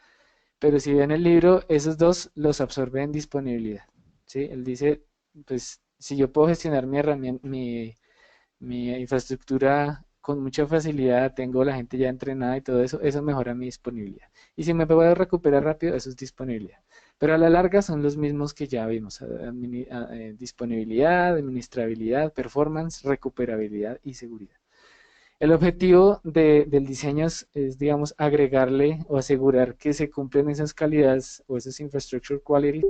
Pero si ven el libro, esos dos los absorbe en disponibilidad. ¿Sí? Él dice, pues si yo puedo gestionar mi herramienta, mi infraestructura con mucha facilidad, tengo la gente ya entrenada y todo eso, eso mejora mi disponibilidad. Y si me puedo recuperar rápido, eso es disponibilidad. Pero a la larga son los mismos que ya vimos, disponibilidad, administrabilidad, performance, recuperabilidad y seguridad. El objetivo del diseño es, digamos, agregarle o asegurar que se cumplen esas calidades o esas infrastructure quality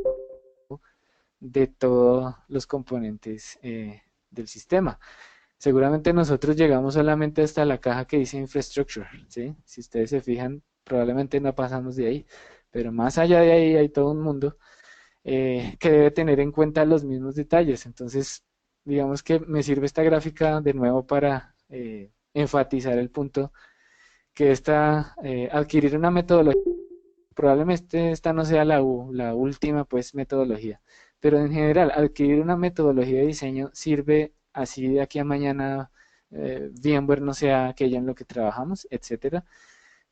de todos los componentes del sistema. Seguramente nosotros llegamos solamente hasta la caja que dice infrastructure, ¿sí? Si ustedes se fijan, probablemente no pasamos de ahí, pero más allá de ahí hay todo un mundo que debe tener en cuenta los mismos detalles. Entonces, digamos que me sirve esta gráfica de nuevo para enfatizar el punto que adquirir una metodología, probablemente esta no sea la última pues metodología, pero en general adquirir una metodología de diseño sirve así de aquí a mañana VMware no sea aquello en lo que trabajamos, etcétera.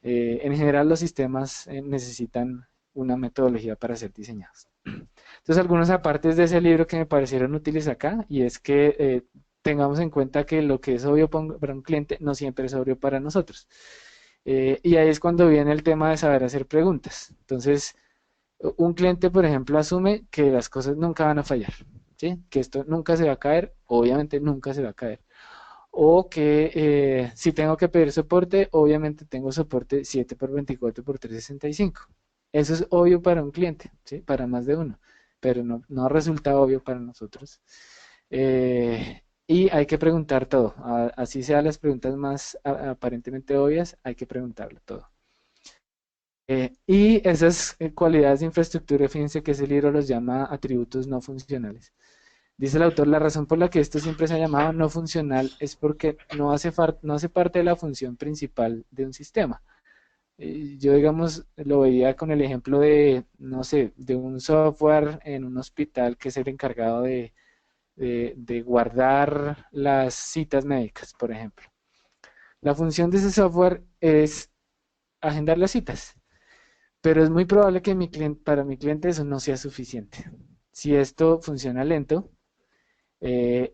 En general los sistemas necesitan una metodología para ser diseñados. Entonces algunos apartes de ese libro que me parecieron útiles acá y es que tengamos en cuenta que lo que es obvio para un cliente no siempre es obvio para nosotros. Y ahí es cuando viene el tema de saber hacer preguntas. Entonces, un cliente, por ejemplo, asume que las cosas nunca van a fallar, ¿sí? Que esto nunca se va a caer, obviamente nunca se va a caer. o que si tengo que pedir soporte, obviamente tengo soporte 7x24x365. Eso es obvio para un cliente, ¿sí? Para más de uno, pero no resulta obvio para nosotros. Y hay que preguntar todo, así sean las preguntas más aparentemente obvias, hay que preguntarlo todo. Y esas cualidades de infraestructura, fíjense que ese libro los llama atributos no funcionales. Dice el autor, la razón por la que esto siempre se ha llamado no funcional es porque no hace parte de la función principal de un sistema. Yo, digamos, lo veía con el ejemplo de, no sé, de un software en un hospital que es el encargado de guardar las citas médicas, por ejemplo. La función de ese software es agendar las citas, pero es muy probable que para mi cliente eso no sea suficiente. Si esto funciona lento,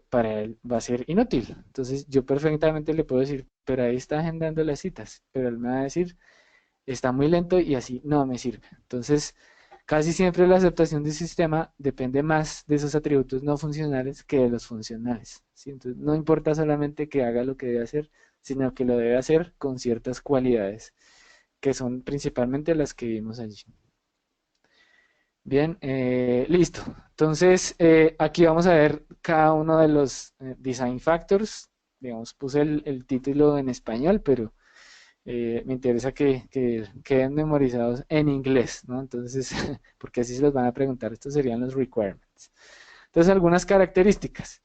para él va a ser inútil. Entonces yo perfectamente le puedo decir, pero ahí está agendando las citas, pero él me va a decir, está muy lento y así no me sirve. Entonces, casi siempre la aceptación del sistema depende más de esos atributos no funcionales que de los funcionales, ¿sí? Entonces, no importa solamente que haga lo que debe hacer, sino que lo debe hacer con ciertas cualidades, que son principalmente las que vimos allí. Bien, listo. Entonces, aquí vamos a ver cada uno de los design factors. Digamos, puse el título en español, pero me interesa que queden memorizados en inglés, ¿no? Entonces, porque así se los van a preguntar. Estos serían los requirements. Entonces, algunas características.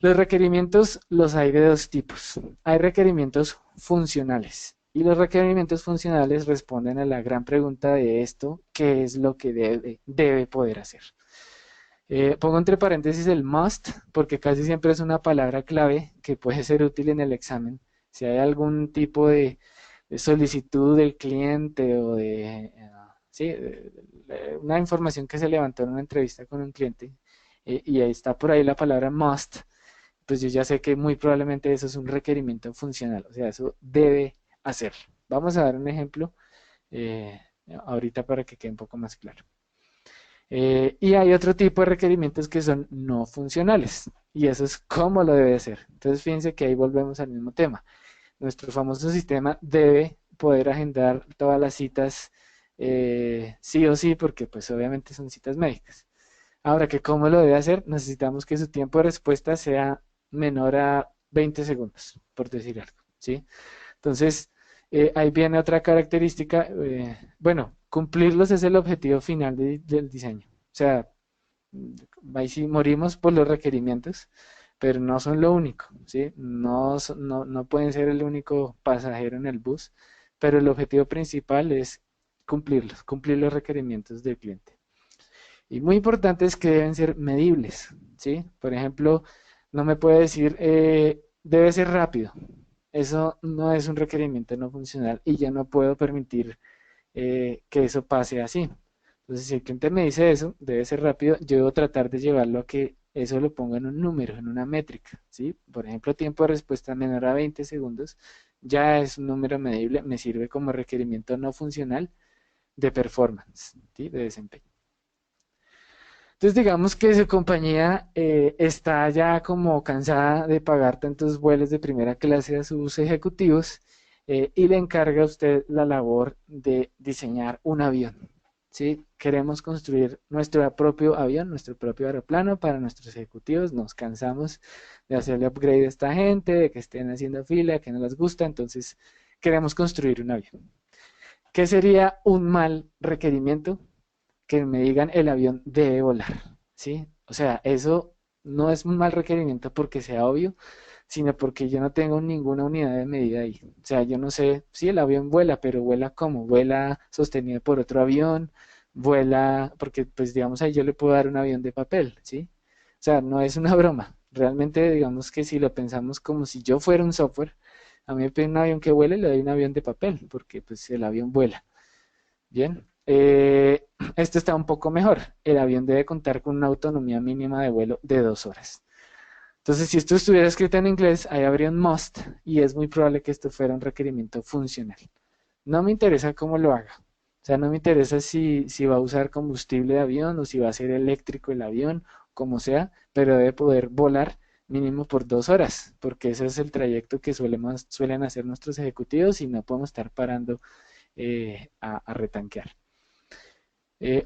Los requerimientos los hay de dos tipos. Hay requerimientos funcionales. Y los requerimientos funcionales responden a la gran pregunta de esto, ¿qué es lo que debe poder hacer? Pongo entre paréntesis el must, porque casi siempre es una palabra clave que puede ser útil en el examen. Si hay algún tipo de solicitud del cliente o sí, una información que se levantó en una entrevista con un cliente, y ahí está por ahí la palabra must, pues yo ya sé que muy probablemente eso es un requerimiento funcional, o sea, eso debe hacer. Vamos a dar un ejemplo eh, ahorita para que quede un poco más claro. Y hay otro tipo de requerimientos que son no funcionales, y eso es cómo lo debe hacer. Entonces fíjense que ahí volvemos al mismo tema. Nuestro famoso sistema debe poder agendar todas las citas sí o sí, porque pues obviamente son citas médicas. Ahora que cómo lo debe hacer, necesitamos que su tiempo de respuesta sea menor a 20 segundos, por decir algo, ¿sí? Entonces, ahí viene otra característica, bueno, cumplirlos es el objetivo final del diseño. O sea, ahí sí morimos por los requerimientos, pero no son lo único, ¿sí? No pueden ser el único pasajero en el bus, pero el objetivo principal es cumplirlos, cumplir los requerimientos del cliente. Y muy importante es que deben ser medibles, ¿sí? Por ejemplo, no me puede decir, debe ser rápido. Eso no es un requerimiento no funcional y yo no puedo permitir que eso pase así. Entonces, si el cliente me dice eso, debe ser rápido, yo debo tratar de llevarlo a que eso lo ponga en un número, en una métrica, ¿sí? Por ejemplo, tiempo de respuesta menor a 20 segundos, ya es un número medible, me sirve como requerimiento no funcional de performance, ¿sí? De desempeño. Entonces digamos que su compañía está ya como cansada de pagar tantos vuelos de primera clase a sus ejecutivos y le encarga a usted la labor de diseñar un avión. ¿Sí? Queremos construir nuestro propio avión, nuestro propio aeroplano para nuestros ejecutivos. Nos cansamos de hacerle upgrade a esta gente, de que estén haciendo fila, que no les gusta, entonces queremos construir un avión. ¿Qué sería un mal requerimiento? Que me digan el avión debe volar, ¿sí? O sea, eso no es un mal requerimiento porque sea obvio, sino porque yo no tengo ninguna unidad de medida ahí. O sea, yo no sé si el avión vuela, pero vuela cómo, vuela sostenido por otro avión, vuela, porque pues digamos ahí yo le puedo dar un avión de papel, ¿sí? O sea, no es una broma. Realmente digamos que si lo pensamos como si yo fuera un software, a mí me piden un avión que vuele, le doy un avión de papel, porque pues el avión vuela. Bien, esto está un poco mejor. El avión debe contar con una autonomía mínima de vuelo de 2 horas. Entonces, si esto estuviera escrito en inglés, ahí habría un must y es muy probable que esto fuera un requerimiento funcional. No me interesa cómo lo haga. O sea, no me interesa si va a usar combustible de avión o si va a ser eléctrico el avión, como sea, pero debe poder volar mínimo por 2 horas, porque ese es el trayecto que suelen hacer nuestros ejecutivos y no podemos estar parando a retanquear.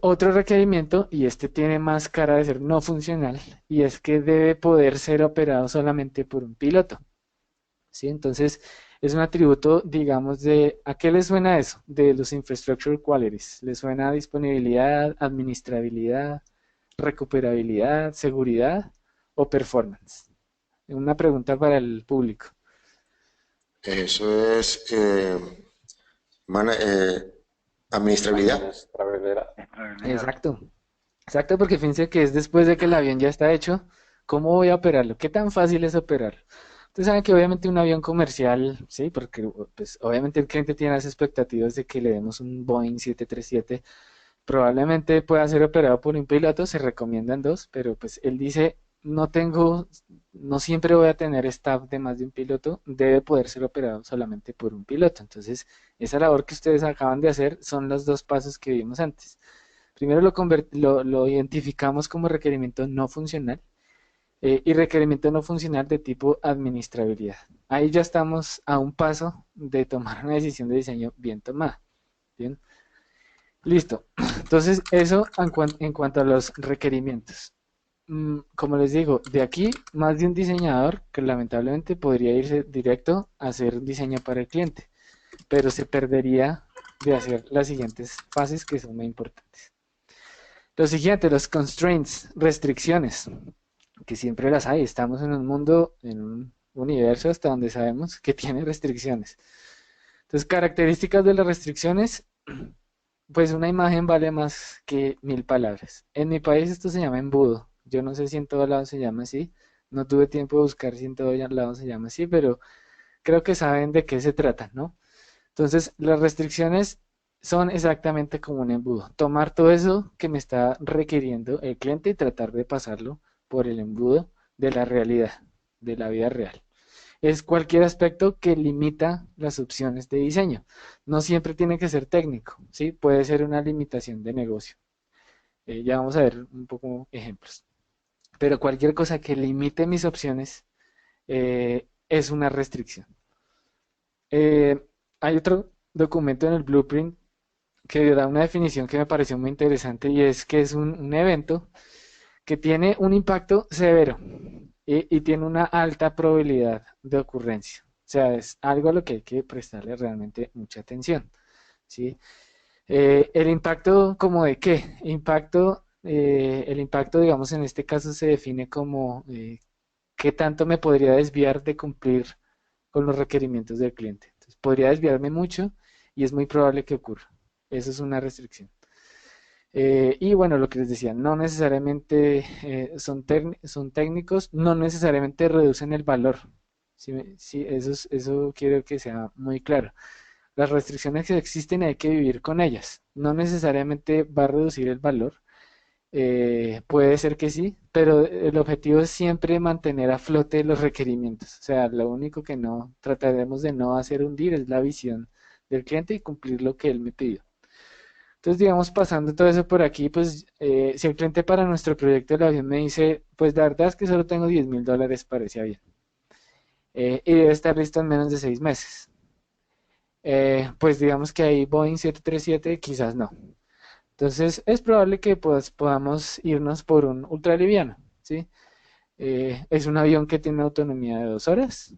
Otro requerimiento, y este tiene más cara de ser no funcional, y es que debe poder ser operado solamente por un piloto. ¿Sí? Entonces, es un atributo, digamos, ¿a qué le suena eso? De los infrastructure qualities. ¿Le suena disponibilidad, administrabilidad, recuperabilidad, seguridad o performance? Una pregunta para el público. Eso es mana- eh, administrabilidad. Administrabilidad. Exacto, exacto, porque fíjense que es después de que el avión ya está hecho, ¿cómo voy a operarlo? ¿Qué tan fácil es operarlo? Ustedes saben que obviamente un avión comercial, sí, porque pues obviamente el cliente tiene las expectativas de que le demos un Boeing 737, probablemente pueda ser operado por un piloto, se recomiendan dos, pero pues él dice, no siempre voy a tener staff de más de un piloto, debe poder ser operado solamente por un piloto. Entonces, esa labor que ustedes acaban de hacer son los dos pasos que vimos antes. Primero lo identificamos como requerimiento no funcional y requerimiento no funcional de tipo administrabilidad. Ahí ya estamos a un paso de tomar una decisión de diseño bien tomada. Bien, listo. Entonces, eso en cuanto a los requerimientos. Como les digo, de aquí más de un diseñador que lamentablemente podría irse directo a hacer diseño para el cliente, pero se perdería de hacer las siguientes fases que son muy importantes. Lo siguiente, los constraints, restricciones, que siempre las hay. Estamos en un mundo, en un universo hasta donde sabemos que tiene restricciones. Entonces, características de las restricciones, pues una imagen vale más que 1000 palabras. En mi país esto se llama embudo. Yo no sé si en todo lado se llama así. No tuve tiempo de buscar si en todo lado se llama así, pero creo que saben de qué se trata, ¿no? Entonces, las restricciones son exactamente como un embudo. Tomar todo eso que me está requiriendo el cliente y tratar de pasarlo por el embudo de la realidad, de la vida real. Es cualquier aspecto que limita las opciones de diseño. No siempre tiene que ser técnico, ¿sí? Puede ser una limitación de negocio. Ya vamos a ver un poco ejemplos. Pero cualquier cosa que limite mis opciones es una restricción. Hay otro documento en el Blueprint que da una definición que me pareció muy interesante y es que es un evento que tiene un impacto severo y tiene una alta probabilidad de ocurrencia. O sea, es algo a lo que hay que prestarle realmente mucha atención, ¿sí? El impacto, ¿como de qué? El impacto, digamos, en este caso se define como qué tanto me podría desviar de cumplir con los requerimientos del cliente. Entonces, podría desviarme mucho y es muy probable que ocurra. Eso es una restricción. Y bueno, lo que les decía, no necesariamente son técnicos, no necesariamente reducen el valor. Sí, sí, eso quiero que sea muy claro. Las restricciones que existen hay que vivir con ellas. No necesariamente va a reducir el valor. Puede ser que sí, pero el objetivo es siempre mantener a flote los requerimientos. O sea, lo único que no trataremos de no hacer hundir es la visión del cliente y cumplir lo que él me pidió. Entonces, digamos, pasando todo eso por aquí, pues si el cliente para nuestro proyecto del avión me dice, pues la verdad es que solo tengo $10,000 para ese avión y debe estar listo en menos de 6 meses. Pues digamos que ahí Boeing 737 quizás no. Entonces, es probable que pues, podamos irnos por un ultraliviano, ¿sí? Es un avión que tiene autonomía de 2 horas,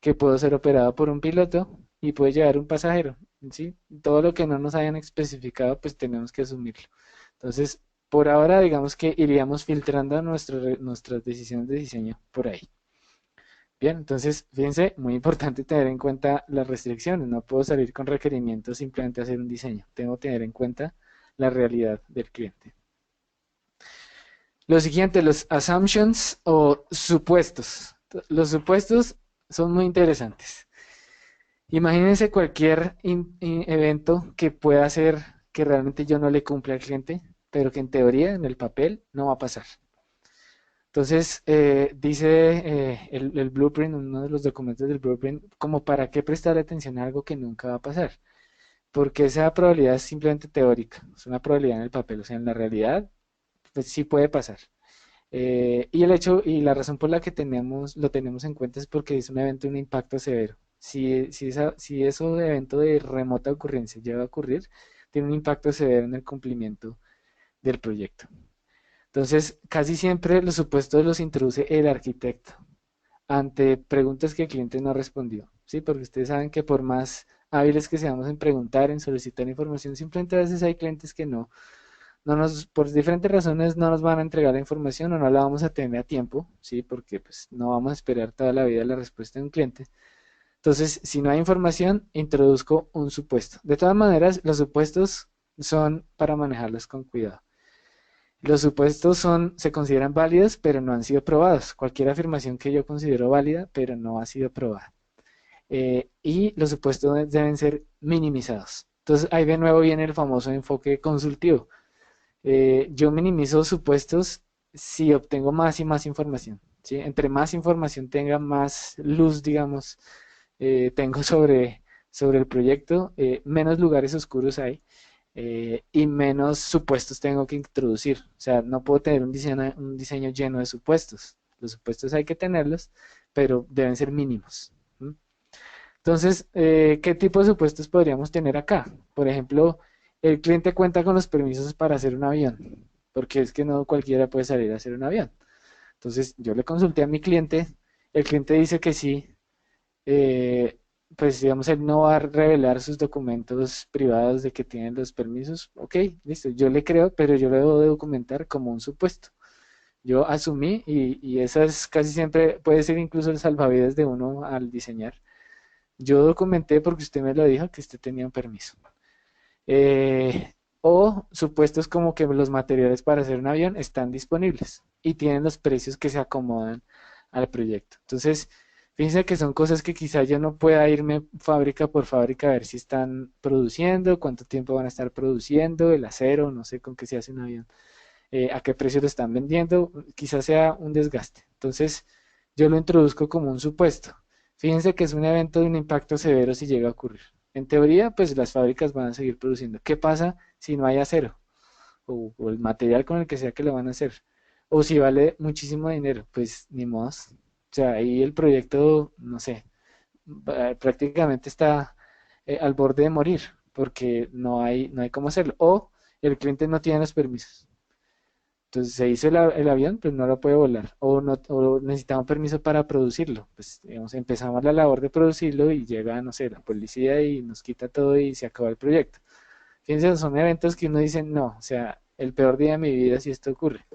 que puede ser operado por un piloto y puede llevar un pasajero, ¿sí? Todo lo que no nos hayan especificado, pues tenemos que asumirlo. Entonces, por ahora, digamos que iríamos filtrando nuestras decisiones de diseño por ahí. Bien, entonces, fíjense, muy importante tener en cuenta las restricciones. No puedo salir con requerimientos simplemente hacer un diseño. Tengo que tener en cuenta la realidad del cliente. Lo siguiente, los assumptions o supuestos. Los supuestos son muy interesantes. Imagínense cualquier evento que pueda hacer que realmente yo no le cumpla al cliente, pero que en teoría, en el papel, no va a pasar. Entonces, dice el blueprint, uno de los documentos del blueprint, como para qué prestar atención a algo que nunca va a pasar. Porque esa probabilidad es simplemente teórica, es una probabilidad en el papel, o sea, en la realidad, pues sí puede pasar. Y el hecho y la razón por la que lo tenemos en cuenta es porque es un evento de un impacto severo. Si ese evento de remota ocurrencia llega a ocurrir, tiene un impacto severo en el cumplimiento del proyecto. Entonces, casi siempre los supuestos los introduce el arquitecto ante preguntas que el cliente no respondió, ¿sí? Porque ustedes saben que por más hábiles que seamos en preguntar, en solicitar información, simplemente a veces hay clientes que por diferentes razones no nos van a entregar la información o no la vamos a tener a tiempo, ¿sí? Porque pues no vamos a esperar toda la vida la respuesta de un cliente. Entonces, si no hay información, introduzco un supuesto. De todas maneras, los supuestos son para manejarlos con cuidado. Los supuestos se consideran válidos, pero no han sido probados. Cualquier afirmación que yo considero válida, pero no ha sido probada. Y los supuestos deben ser minimizados. Entonces, ahí de nuevo viene el famoso enfoque consultivo. Yo minimizo supuestos si obtengo más y más información, ¿sí? Entre más información tenga, más luz, digamos, tengo sobre el proyecto, menos lugares oscuros hay y menos supuestos tengo que introducir. O sea, no puedo tener un diseño lleno de supuestos. Los supuestos hay que tenerlos, pero deben ser mínimos. ¿Mm? Entonces, ¿qué tipo de supuestos podríamos tener acá? Por ejemplo, el cliente cuenta con los permisos para hacer un avión, porque es que no cualquiera puede salir a hacer un avión. Entonces, yo le consulté a mi cliente, el cliente dice que sí, eh, pues digamos, él no va a revelar sus documentos privados de que tienen los permisos. Ok, listo, yo le creo, pero yo lo debo de documentar como un supuesto. Yo asumí y esa es casi siempre, puede ser incluso el salvavidas de uno al diseñar. Yo documenté porque usted me lo dijo que usted tenía un permiso. O supuestos como que los materiales para hacer un avión están disponibles y tienen los precios que se acomodan al proyecto. Entonces, fíjense que son cosas que quizá yo no pueda irme fábrica por fábrica a ver si están produciendo, cuánto tiempo van a estar produciendo, el acero, no sé con qué se hace un avión, a qué precio lo están vendiendo, quizás sea un desgaste. Entonces, yo lo introduzco como un supuesto. Fíjense que es un evento de un impacto severo si llega a ocurrir. En teoría, pues las fábricas van a seguir produciendo. ¿Qué pasa si no hay acero? O el material con el que sea que lo van a hacer. O si vale muchísimo dinero, pues ni modo. O sea, ahí el proyecto, no sé, prácticamente está al borde de morir porque no hay cómo hacerlo. O el cliente no tiene los permisos. Entonces se hizo el avión, pues no lo puede volar. O, no, o necesitaba un permiso para producirlo. Pues digamos, empezamos la labor de producirlo y llega, no sé, la policía y nos quita todo y se acaba el proyecto. Fíjense, son eventos que uno dice, no, o sea, el peor día de mi vida si esto ocurre.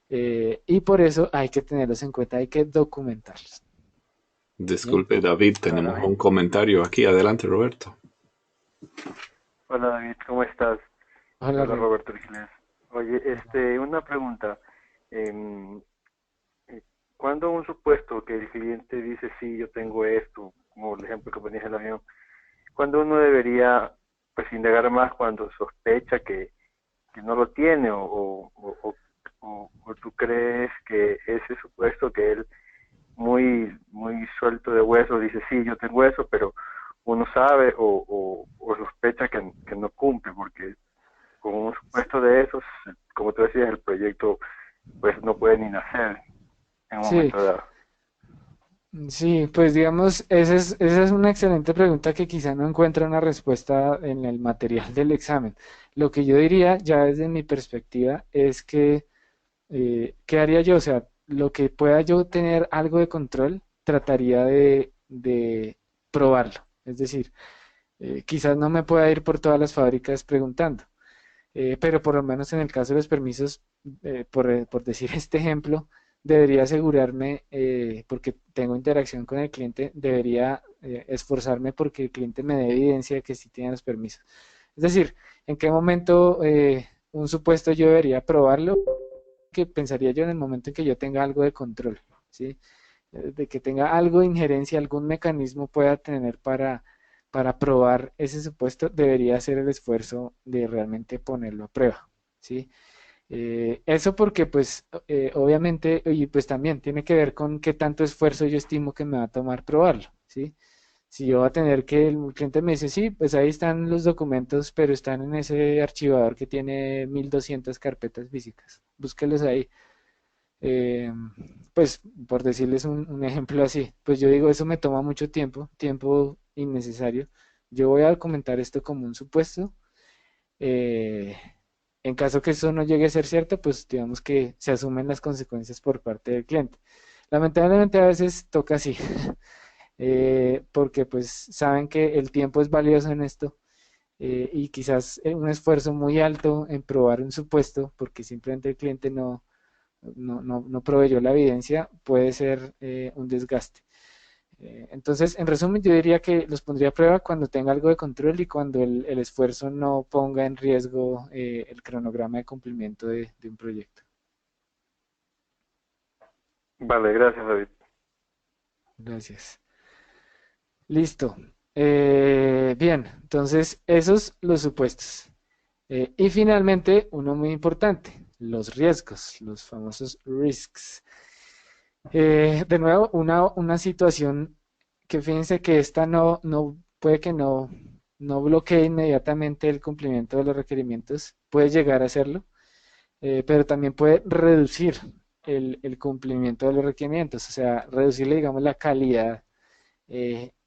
Y por eso hay que tenerlos en cuenta, hay que documentarlos. ¿Bien? Disculpe, David, Hola, tenemos David. un comentario aquí. Adelante, Roberto. Hola, David, ¿cómo estás? Hola, Hola, Rey. Roberto Giles. Oye, una pregunta. Em, eh, ¿Cuándo un supuesto que el cliente dice, sí, yo tengo esto, como el ejemplo que ponías del avión, cuándo uno debería, pues, indagar más cuando sospecha que no lo tiene o tú crees que ese supuesto que él muy suelto de hueso dice, sí, yo tengo eso, pero uno sabe o sospecha que no cumple, porque con un supuesto de esos, como tú decías, el proyecto pues no puede ni nacer en un Sí, momento dado. sí, pues digamos, esa es una excelente pregunta que quizá no encuentra una respuesta en el material del examen. Lo que yo diría, ya desde mi perspectiva, es que, ¿qué haría yo? O sea, lo que pueda yo tener algo de control, trataría de probarlo. Es decir, quizás no me pueda ir por todas las fábricas preguntando, pero por lo menos en el caso de los permisos, por decir este ejemplo, debería asegurarme, porque tengo interacción con el cliente, debería esforzarme porque el cliente me dé evidencia de que sí tiene los permisos. Es decir, ¿en qué momento un supuesto yo debería probarlo? Que pensaría yo en el momento en que yo tenga algo de control, ¿sí? De que tenga algo de injerencia, algún mecanismo pueda tener para probar ese supuesto, debería hacer el esfuerzo de realmente ponerlo a prueba, ¿sí? Eso porque pues obviamente y pues también tiene que ver con qué tanto esfuerzo yo estimo que me va a tomar probarlo, ¿sí? Si yo voy a tener que el cliente me dice, sí, pues ahí están los documentos, pero están en ese archivador que tiene 1200 carpetas físicas, búsquelos ahí. Eh, pues por decirles un ejemplo así, pues yo digo, eso me toma mucho tiempo, tiempo innecesario. Yo voy a documentar esto como un supuesto. eh, en caso que eso no llegue a ser cierto, pues digamos que se asumen las consecuencias por parte del cliente. Lamentablemente a veces toca así, porque pues saben que el tiempo es valioso en esto, y quizás un esfuerzo muy alto en probar un supuesto, porque simplemente el cliente no proveyó la evidencia, puede ser un desgaste. Entonces, en resumen, yo diría que los pondría a prueba cuando tenga algo de control y cuando el esfuerzo no ponga en riesgo el cronograma de cumplimiento de un proyecto. Vale, gracias, David. Gracias. Listo. Bien, entonces esos los supuestos. Y finalmente, uno muy importante, los riesgos, los famosos risks. De nuevo, una situación que fíjense que esta no puede que no bloquee inmediatamente el cumplimiento de los requerimientos, puede llegar a hacerlo, pero también puede reducir el cumplimiento de los requerimientos, o sea, reducirle, digamos, la calidad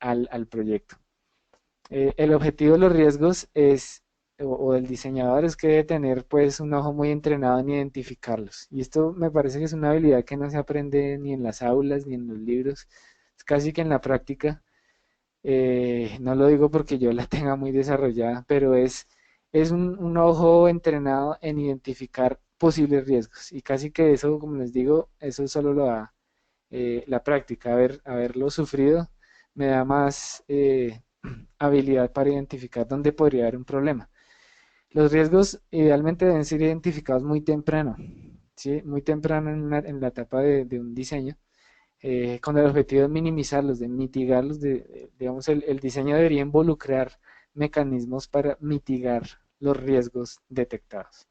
al proyecto. El objetivo de los riesgos es, o del diseñador, es que debe tener pues un ojo muy entrenado en identificarlos. Y esto me parece que es una habilidad que no se aprende ni en las aulas ni en los libros, es casi que en la práctica. No lo digo porque yo la tenga muy desarrollada, pero es un ojo entrenado en identificar posibles riesgos. Y casi que eso, como les digo, eso solo lo da la práctica, haberlo sufrido, me da más habilidad para identificar dónde podría haber un problema. Los riesgos idealmente deben ser identificados muy temprano, ¿sí? Muy temprano en la etapa de un diseño, con el objetivo de minimizarlos, de mitigarlos, digamos, el diseño debería involucrar mecanismos para mitigar los riesgos detectados.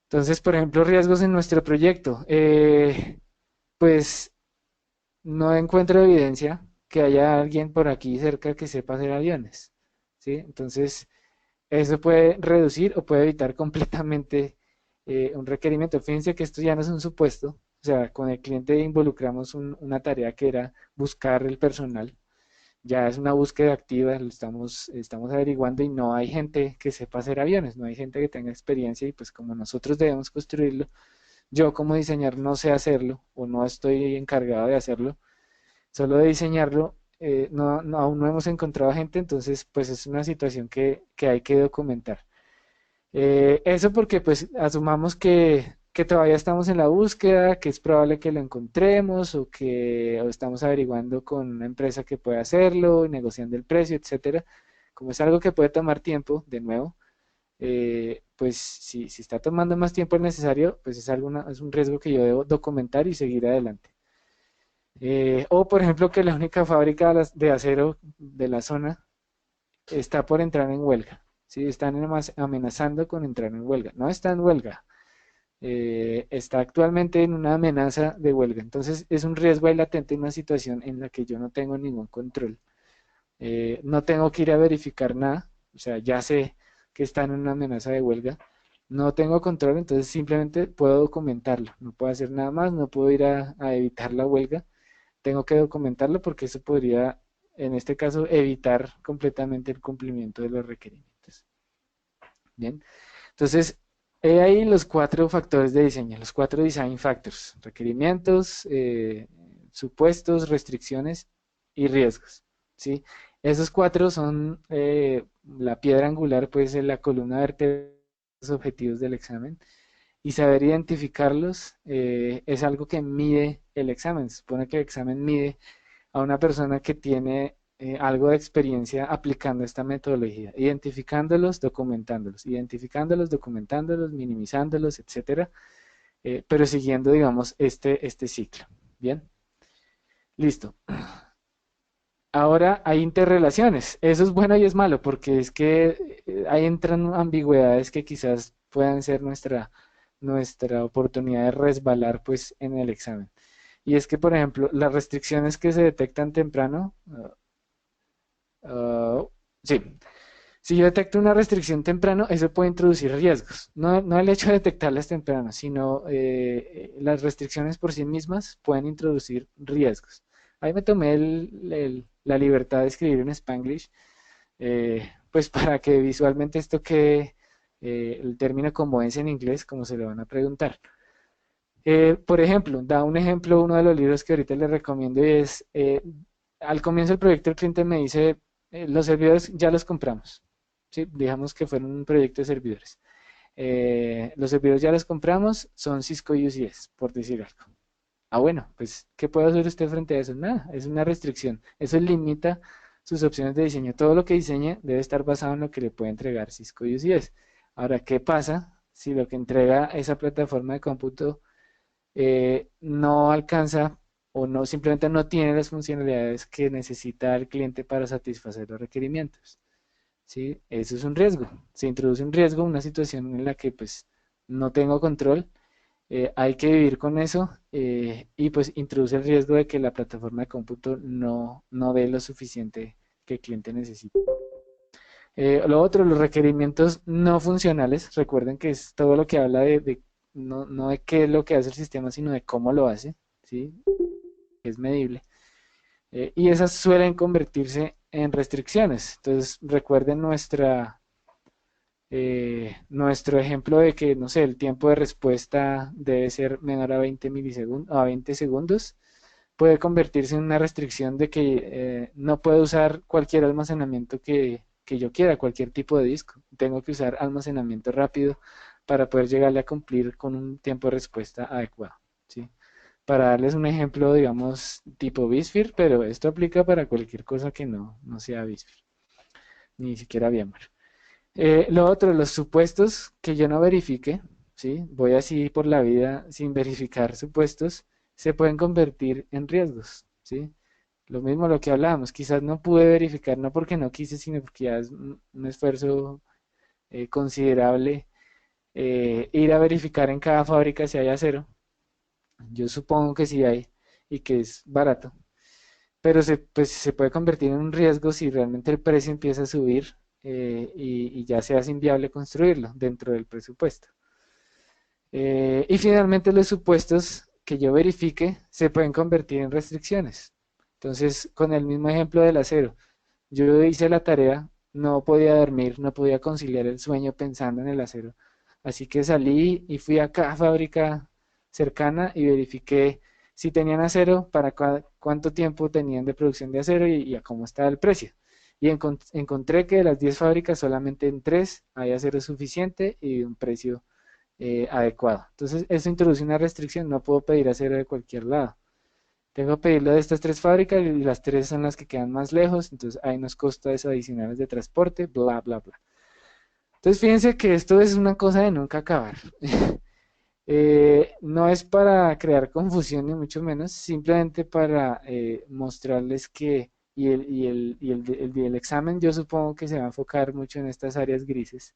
Entonces, por ejemplo, riesgos en nuestro proyecto. Pues no encuentro evidencia que haya alguien por aquí cerca que sepa hacer aviones, ¿sí? Entonces, eso puede reducir o puede evitar completamente un requerimiento. Fíjense que esto ya no es un supuesto, o sea, con el cliente involucramos una tarea que era buscar el personal, ya es una búsqueda activa, estamos averiguando y no hay gente que sepa hacer aviones, no hay gente que tenga experiencia y pues como nosotros debemos construirlo, yo como diseñador no sé hacerlo o no estoy encargado de hacerlo, solo de diseñarlo, aún no hemos encontrado gente, entonces pues es una situación que hay que documentar. Eso porque pues asumamos que todavía estamos en la búsqueda, que es probable que lo encontremos o estamos averiguando con una empresa que puede hacerlo, negociando el precio, etcétera. Como es algo que puede tomar tiempo, de nuevo, pues si está tomando más tiempo del necesario, pues es un riesgo que yo debo documentar y seguir adelante. O por ejemplo que la única fábrica de acero de la zona está por entrar en huelga. ¿Sí? Están amenazando con entrar en huelga. No está en huelga, está actualmente en una amenaza de huelga. Entonces es un riesgo ahí latente, una situación en la que yo no tengo ningún control. No tengo que ir a verificar nada, o sea, ya sé que están en una amenaza de huelga. No tengo control, entonces simplemente puedo documentarlo. No puedo hacer nada más, no puedo ir a evitar la huelga, tengo que documentarlo porque eso podría, en este caso, evitar completamente el cumplimiento de los requerimientos. Bien, entonces, he ahí los cuatro factores de diseño, los cuatro design factors: requerimientos, supuestos, restricciones y riesgos. ¿Sí? Esos cuatro son la piedra angular, pues, en la columna vertebral de los objetivos del examen. Y saber identificarlos es algo que mide el examen. Se supone que el examen mide a una persona que tiene algo de experiencia aplicando esta metodología, identificándolos, documentándolos, minimizándolos, etcétera, pero siguiendo, digamos, este ciclo. Bien, listo. Ahora hay interrelaciones. Eso es bueno y es malo, porque es que ahí entran ambigüedades que quizás puedan ser nuestra oportunidad de resbalar pues en el examen. Y es que, por ejemplo, las restricciones que se detectan temprano, sí, Si yo detecto una restricción temprano, eso puede introducir riesgos. No el hecho de detectarlas temprano, sino las restricciones por sí mismas pueden introducir riesgos. Ahí me tomé la libertad de escribir en Spanglish, pues para que visualmente esto quede el término como es en inglés, como se le van a preguntar. Por ejemplo, da un ejemplo uno de los libros que ahorita les recomiendo y es, al comienzo del proyecto el cliente me dice, los servidores ya los compramos. ¿Sí? Digamos que fueron un proyecto de servidores. Los servidores ya los compramos, son Cisco UCS, por decir algo. Ah, bueno, pues, ¿qué puede hacer usted frente a eso? Nada, es una restricción. Eso limita sus opciones de diseño. Todo lo que diseñe debe estar basado en lo que le puede entregar Cisco UCS. Ahora, ¿qué pasa si lo que entrega esa plataforma de cómputo no alcanza o no simplemente no tiene las funcionalidades que necesita el cliente para satisfacer los requerimientos? ¿Sí? Eso es un riesgo. Se introduce un riesgo, una situación en la que pues no tengo control, hay que vivir con eso y pues introduce el riesgo de que la plataforma de cómputo no dé lo suficiente que el cliente necesita. Lo otro, los requerimientos no funcionales, recuerden que es todo lo que habla no de qué es lo que hace el sistema, sino de cómo lo hace, ¿sí? Es medible. Y esas suelen convertirse en restricciones. Entonces, recuerden nuestro ejemplo de que, no sé, el tiempo de respuesta debe ser menor a 20 milisegundos, a 20 segundos, puede convertirse en una restricción de que no puedo usar cualquier almacenamiento que yo quiera, cualquier tipo de disco. Tengo que usar almacenamiento rápido para poder llegarle a cumplir con un tiempo de respuesta adecuado, ¿sí? Para darles un ejemplo, digamos, tipo vSphere, pero esto aplica para cualquier cosa que no sea vSphere, ni siquiera VMware. Lo otro, los supuestos que yo no verifique, ¿sí? Voy así por la vida sin verificar supuestos, se pueden convertir en riesgos, ¿sí? Lo mismo lo que hablábamos, quizás no pude verificar, no porque no quise, sino porque ya es un esfuerzo considerable ir a verificar en cada fábrica si hay acero. Yo supongo que sí hay y que es barato, pero pues, se puede convertir en un riesgo si realmente el precio empieza a subir y ya se hace inviable construirlo dentro del presupuesto. Y finalmente los supuestos que yo verifique se pueden convertir en restricciones. Entonces, con el mismo ejemplo del acero, yo hice la tarea, no podía dormir, no podía conciliar el sueño pensando en el acero. Así que salí y fui a cada fábrica cercana y verifiqué si tenían acero, para cuánto tiempo tenían de producción de acero y a cómo estaba el precio. Y encontré que de las 10 fábricas solamente en 3 hay acero suficiente y de un precio adecuado. Entonces, eso introduce una restricción, no puedo pedir acero de cualquier lado. Tengo que pedirlo de estas 3 fábricas y las 3 son las que quedan más lejos, entonces hay unos costos adicionales de transporte, bla, bla, bla. Entonces, fíjense que esto es una cosa de nunca acabar. No es para crear confusión ni mucho menos, simplemente para mostrarles que, el examen yo supongo que se va a enfocar mucho en estas áreas grises,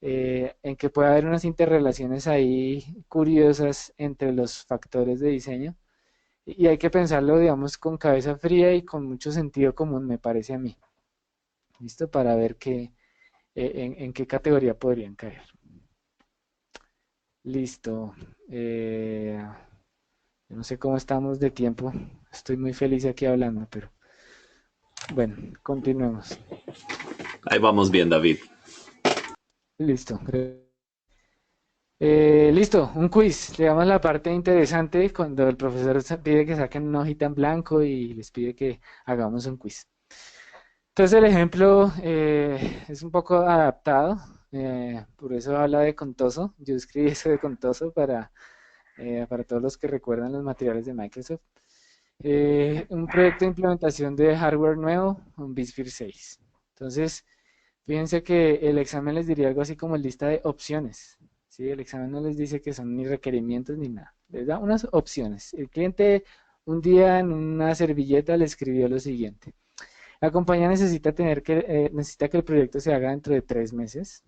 en que puede haber unas interrelaciones ahí curiosas entre los factores de diseño y hay que pensarlo, digamos, con cabeza fría y con mucho sentido común, me parece a mí. ¿Listo? Para ver en qué categoría podrían caer. Listo. Yo no sé cómo estamos de tiempo. Estoy muy feliz aquí hablando, pero bueno, continuemos. Ahí vamos bien, David. Listo. Listo, un quiz. Le damos la parte interesante cuando el profesor pide que saquen una hojita en blanco y les pide que hagamos un quiz. Entonces el ejemplo es un poco adaptado, por eso habla de contoso. Yo escribí eso de contoso para todos los que recuerdan los materiales de Microsoft. Un proyecto de implementación de hardware nuevo, un bSphere 6. Entonces, fíjense que el examen les diría algo así como lista de opciones. ¿Sí? El examen no les dice que son ni requerimientos ni nada. Les da unas opciones. El cliente un día en una servilleta le escribió lo siguiente. La compañía necesita que el proyecto se haga dentro de 3 meses.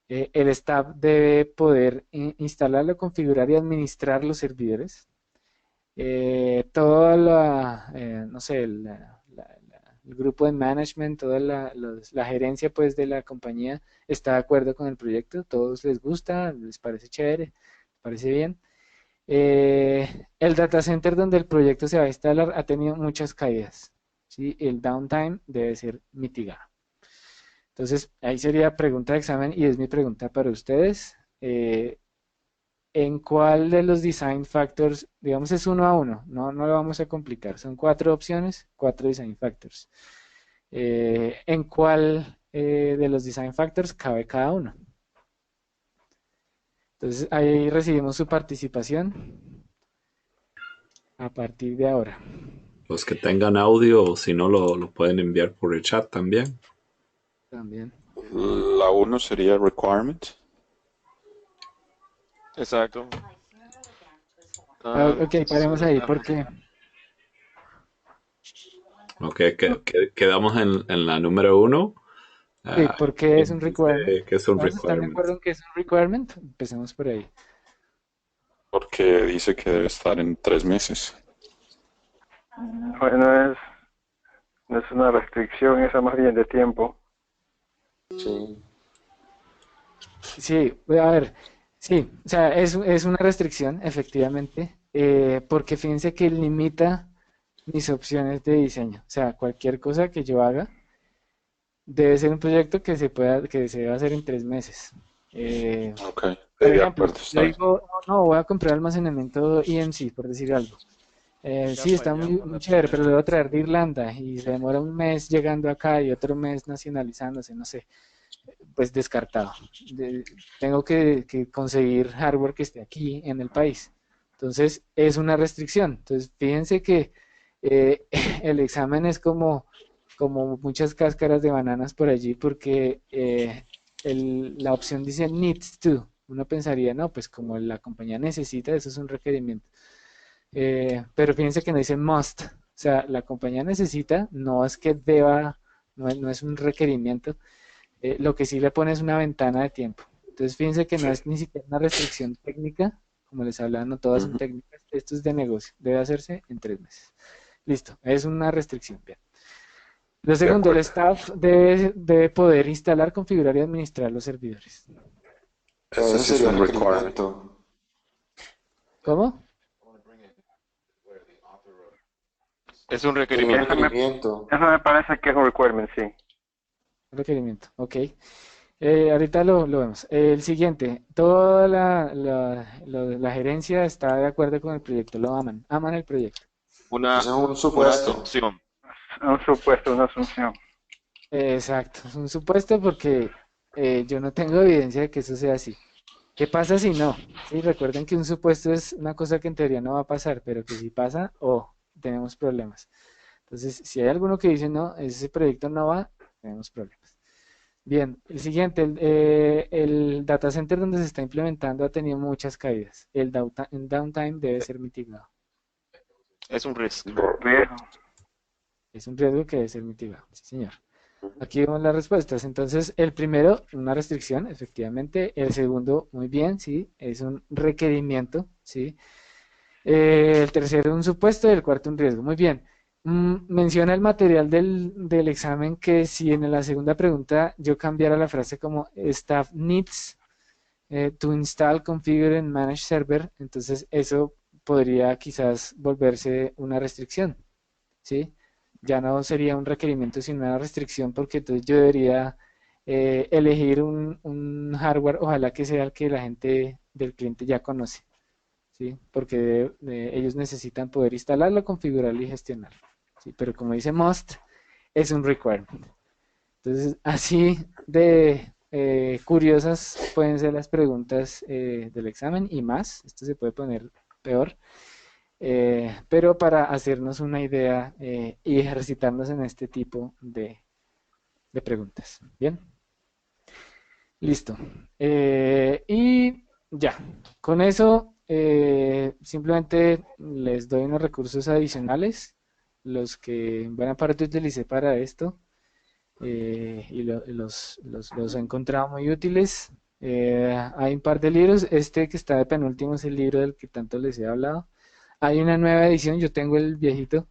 El staff debe poder instalarlo, configurar y administrar los servidores. Toda no sé, el grupo de management, toda la gerencia pues de la compañía está de acuerdo con el proyecto, todos les gusta, les parece chévere, les parece bien. El data center donde el proyecto se va a instalar ha tenido muchas caídas, ¿sí? El downtime debe ser mitigado. Entonces, ahí sería pregunta de examen y es mi pregunta para ustedes. ¿En cuál de los design factors, digamos es uno a uno, no lo vamos a complicar, son 4 opciones, 4 design factors. ¿En cuál de los design factors cabe cada uno? Entonces, ahí recibimos su participación a partir de ahora. Los que tengan audio, o si no, lo pueden enviar por el chat también. También. La 1 sería requirement. Exacto. Ok, paremos ahí porque Ok, quedamos en la número 1. sí, porque es un requirement. Que es un ¿Todos están de requirement. acuerdo en que es un requirement? Empecemos por ahí. Porque dice que debe estar en 3 meses. Bueno, no es una restricción, esa más bien de tiempo. Sí. Sí, a ver, sí, o sea, es una restricción, efectivamente, porque fíjense que limita mis opciones de diseño. O sea, cualquier cosa que yo haga debe ser un proyecto que se deba hacer en 3 meses. Ok, Por de ejemplo, acuerdo, yo está bien. digo, no, voy a comprar almacenamiento EMC, por decir algo. Sí, está muy chévere, pero lo debo traer de Irlanda y se demora un mes llegando acá y otro mes nacionalizándose, no sé, pues descartado. Tengo que conseguir hardware que esté aquí en el país. Entonces, es una restricción. Entonces, fíjense que el examen es como muchas cáscaras de bananas por allí, porque la opción dice needs to. Uno pensaría, no, pues como la compañía necesita, eso es un requerimiento. Pero fíjense que no dice must. O sea, la compañía necesita, no es que deba, no es un requerimiento. Lo que sí le pone es una ventana de tiempo. Entonces, fíjense que no es ni siquiera una restricción técnica, como les hablaba, no todas son Ujú. técnicas. Esto es de negocio, debe hacerse en 3 meses. Listo, es una restricción. Bien. Lo De segundo, el acuerdo. staff debe poder instalar, configurar y administrar los servidores. Ese Ese sí es sería un requirement. requerimiento. ¿Cómo? Es un Sería un requerimiento. requerimiento. Eso me parece que es un requirement, sí. Requerimiento, ok. Ahorita lo vemos. El siguiente, toda la gerencia está de acuerdo con el proyecto, lo aman el proyecto. Una, Ese es un una supuesto. asunción. Un supuesto, una asunción. Exacto, es un supuesto porque yo no tengo evidencia de que eso sea así. ¿Qué pasa si no? Sí, recuerden que un supuesto es una cosa que en teoría no va a pasar, pero que si pasa, tenemos problemas. Entonces, si hay alguno que dice no, ese proyecto no va, tenemos problemas. Bien, el siguiente, el data center donde se está implementando ha tenido muchas caídas. El downtime debe ser mitigado. Es un risk. Riesgo. Es un riesgo que debe ser mitigado. Sí, señor. Aquí vemos las respuestas. Entonces, el primero, una restricción, efectivamente. El segundo, muy bien, sí, es un requerimiento, sí. El tercero, un supuesto. Y el cuarto, un riesgo. Muy bien. Menciona el material del examen que si en la segunda pregunta yo cambiara la frase como staff needs to install, configure and manage server, entonces eso podría quizás volverse una restricción, ¿sí? Ya no sería un requerimiento sino una restricción porque entonces yo debería elegir un hardware, ojalá que sea el que la gente del cliente ya conoce, ¿sí? Porque ellos necesitan poder instalarlo, configurarlo y gestionarlo, ¿sí? Pero como dice must, es un requirement. Entonces, así de curiosas pueden ser las preguntas del examen y más. Esto se puede poner peor, pero para hacernos una idea y ejercitarnos en este tipo de preguntas. Bien, listo. Y ya, con eso simplemente les doy unos recursos adicionales, los que en buena parte utilicé para esto. Y los he encontrado muy útiles. Hay un par de libros, este que está de penúltimo es el libro del que tanto les he hablado. Hay una nueva edición, yo tengo el viejito,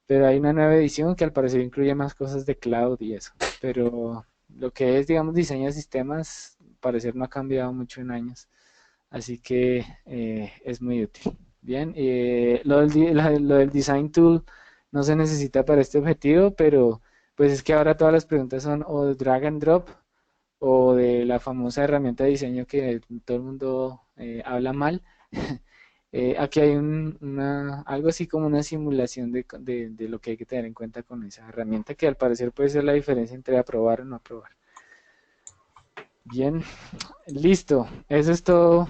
pero hay una nueva edición que al parecer incluye más cosas de cloud y eso. Pero lo que es, digamos, diseño de sistemas, al parecer no ha cambiado mucho en años, así que es muy útil. Bien, lo del design tool no se necesita para este objetivo, pero pues es que ahora todas las preguntas son o de drag and drop o de la famosa herramienta de diseño que todo el mundo habla mal. Aquí hay algo así como una simulación de lo que hay que tener en cuenta con esa herramienta, que al parecer puede ser la diferencia entre aprobar o no aprobar. Bien, listo. Eso es todo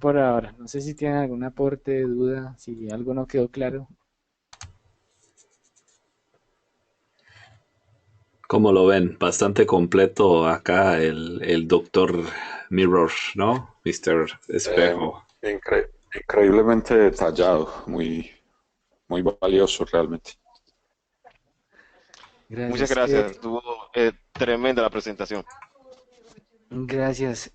por ahora. No sé si tienen algún aporte, duda, si algo no quedó claro. ¿Cómo lo ven? Bastante completo acá el Doctor Mirror, ¿no? Mister Eh, Espejo. Increíblemente detallado, muy valioso realmente. Muchas Gracias. gracias. Estuvo tremenda la presentación. Gracias.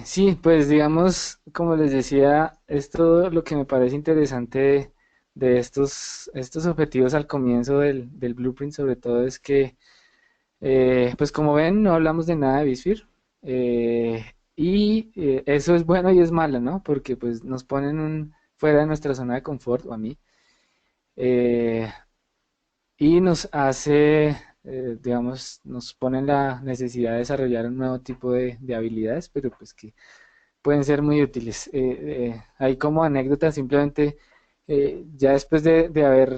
Sí, pues digamos, como les decía, esto lo que me parece interesante de estos objetivos al comienzo del blueprint, sobre todo, es que, pues como ven, no hablamos de nada de Bisphere, y eso es bueno y es malo, ¿no? Porque pues nos ponen fuera de nuestra zona de confort, o a mí, eh, y nos hace, digamos, nos pone en la necesidad de desarrollar un nuevo tipo de habilidades, pero pues que pueden ser muy útiles. Ahí como anécdota, simplemente, ya después de haber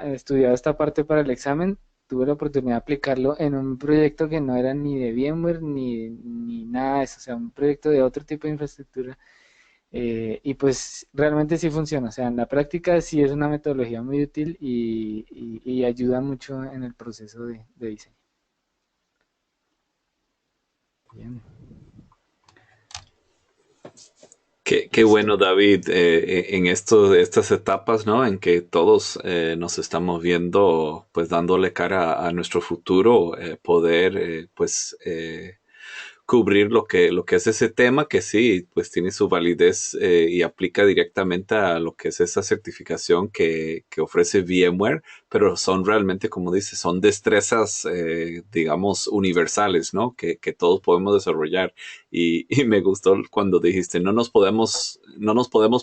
estudiado esta parte para el examen, tuve la oportunidad de aplicarlo en un proyecto que no era ni de VMware ni nada de eso, o sea, un proyecto de otro tipo de infraestructura. Y pues realmente sí funciona, o sea, en la práctica sí es una metodología muy útil y ayuda mucho en el proceso de diseño. Bien. Qué Listo. bueno, David, en estas etapas, ¿no? En que todos nos estamos viendo, pues dándole cara a nuestro futuro, poder, cubrir lo que es ese tema, que sí, pues tiene su validez y aplica directamente a lo que es esa certificación que ofrece VMware, pero son realmente, como dices, son destrezas, digamos, universales, ¿no? Que todos podemos desarrollar. Y me gustó cuando dijiste, no nos podemos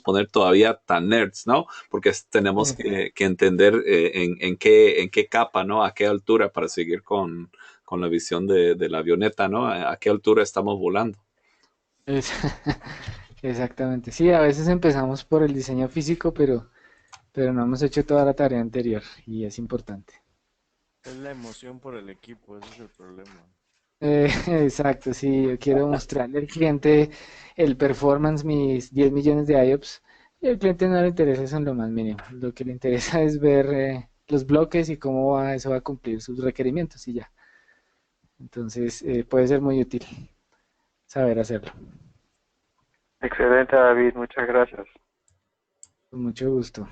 poner todavía tan nerds, ¿no? Porque tenemos que entender en qué capa, ¿no? A qué altura para seguir con la visión de la avioneta, ¿no? A qué altura estamos volando? Es- Exactamente. Sí, a veces empezamos por el diseño físico, pero no hemos hecho toda la tarea anterior y es importante. Es la emoción por el equipo, ese es el problema. Exacto, sí, yo quiero mostrarle al cliente el performance, mis 10 millones de IOPS, y al cliente no le interesa eso en lo más mínimo. Lo que le interesa es ver los bloques y cómo eso va a cumplir sus requerimientos y ya. Entonces, puede ser muy útil saber hacerlo. Excelente, David, muchas gracias. Con mucho gusto.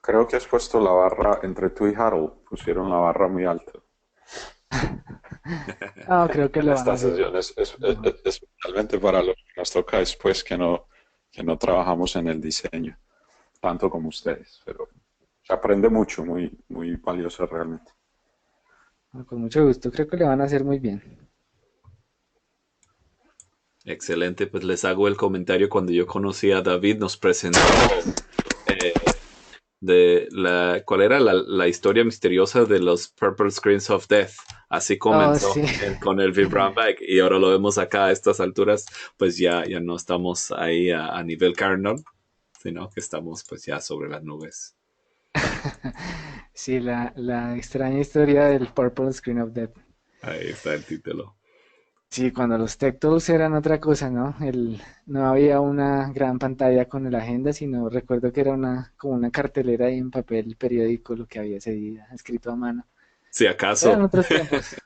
Creo que has puesto la barra entre tú y Harold, pusieron la barra muy alta No, creo que en lo van a estas hacer sesiones, mejor. especialmente para los que nos toca después que no trabajamos en el diseño, tanto como ustedes, pero se aprende mucho, muy valioso realmente. No, con mucho gusto, creo que le van a hacer muy bien. Excelente, pues les hago el comentario. Cuando yo conocí a David, nos presentó eh, cuál era la historia misteriosa de los Purple Screens of Death. Así Oh, comenzó sí. con el Vibram Bag y ahora lo vemos acá a estas alturas, pues ya no estamos ahí a nivel kernel, sino que estamos pues ya sobre las nubes. Sí, la extraña historia del Purple Screen of Death. Ahí está el título. Sí, cuando los Tech Tools eran otra cosa, ¿no? No había una gran pantalla con la agenda, sino recuerdo que era como una cartelera ahí en papel periódico lo que había ese día, escrito a mano. Si Eran acaso. otros tiempos,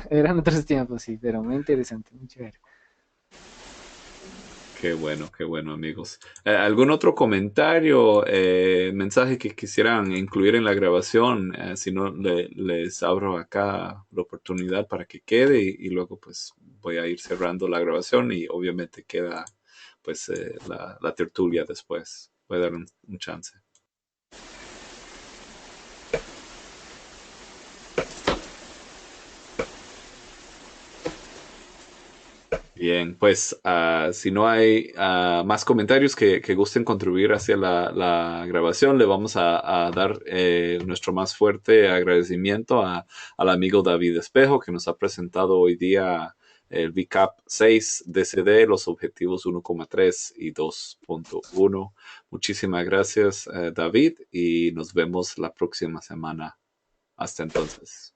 eran otros tiempos, sí, pero muy interesante, muy chévere. Qué bueno, amigos. ¿Algún otro comentario, mensaje que quisieran incluir en la grabación? Si no, les abro acá la oportunidad para que quede y luego pues voy a ir cerrando la grabación y obviamente queda pues la tertulia después. Voy a dar un chance. Bien, pues si no hay más comentarios que gusten contribuir hacia la grabación, le vamos a dar nuestro más fuerte agradecimiento al amigo David Espejo que nos ha presentado hoy día el VCAP 6 DCD, los objetivos 1,3 y 2.1. Muchísimas gracias, David, y nos vemos la próxima semana. Hasta entonces.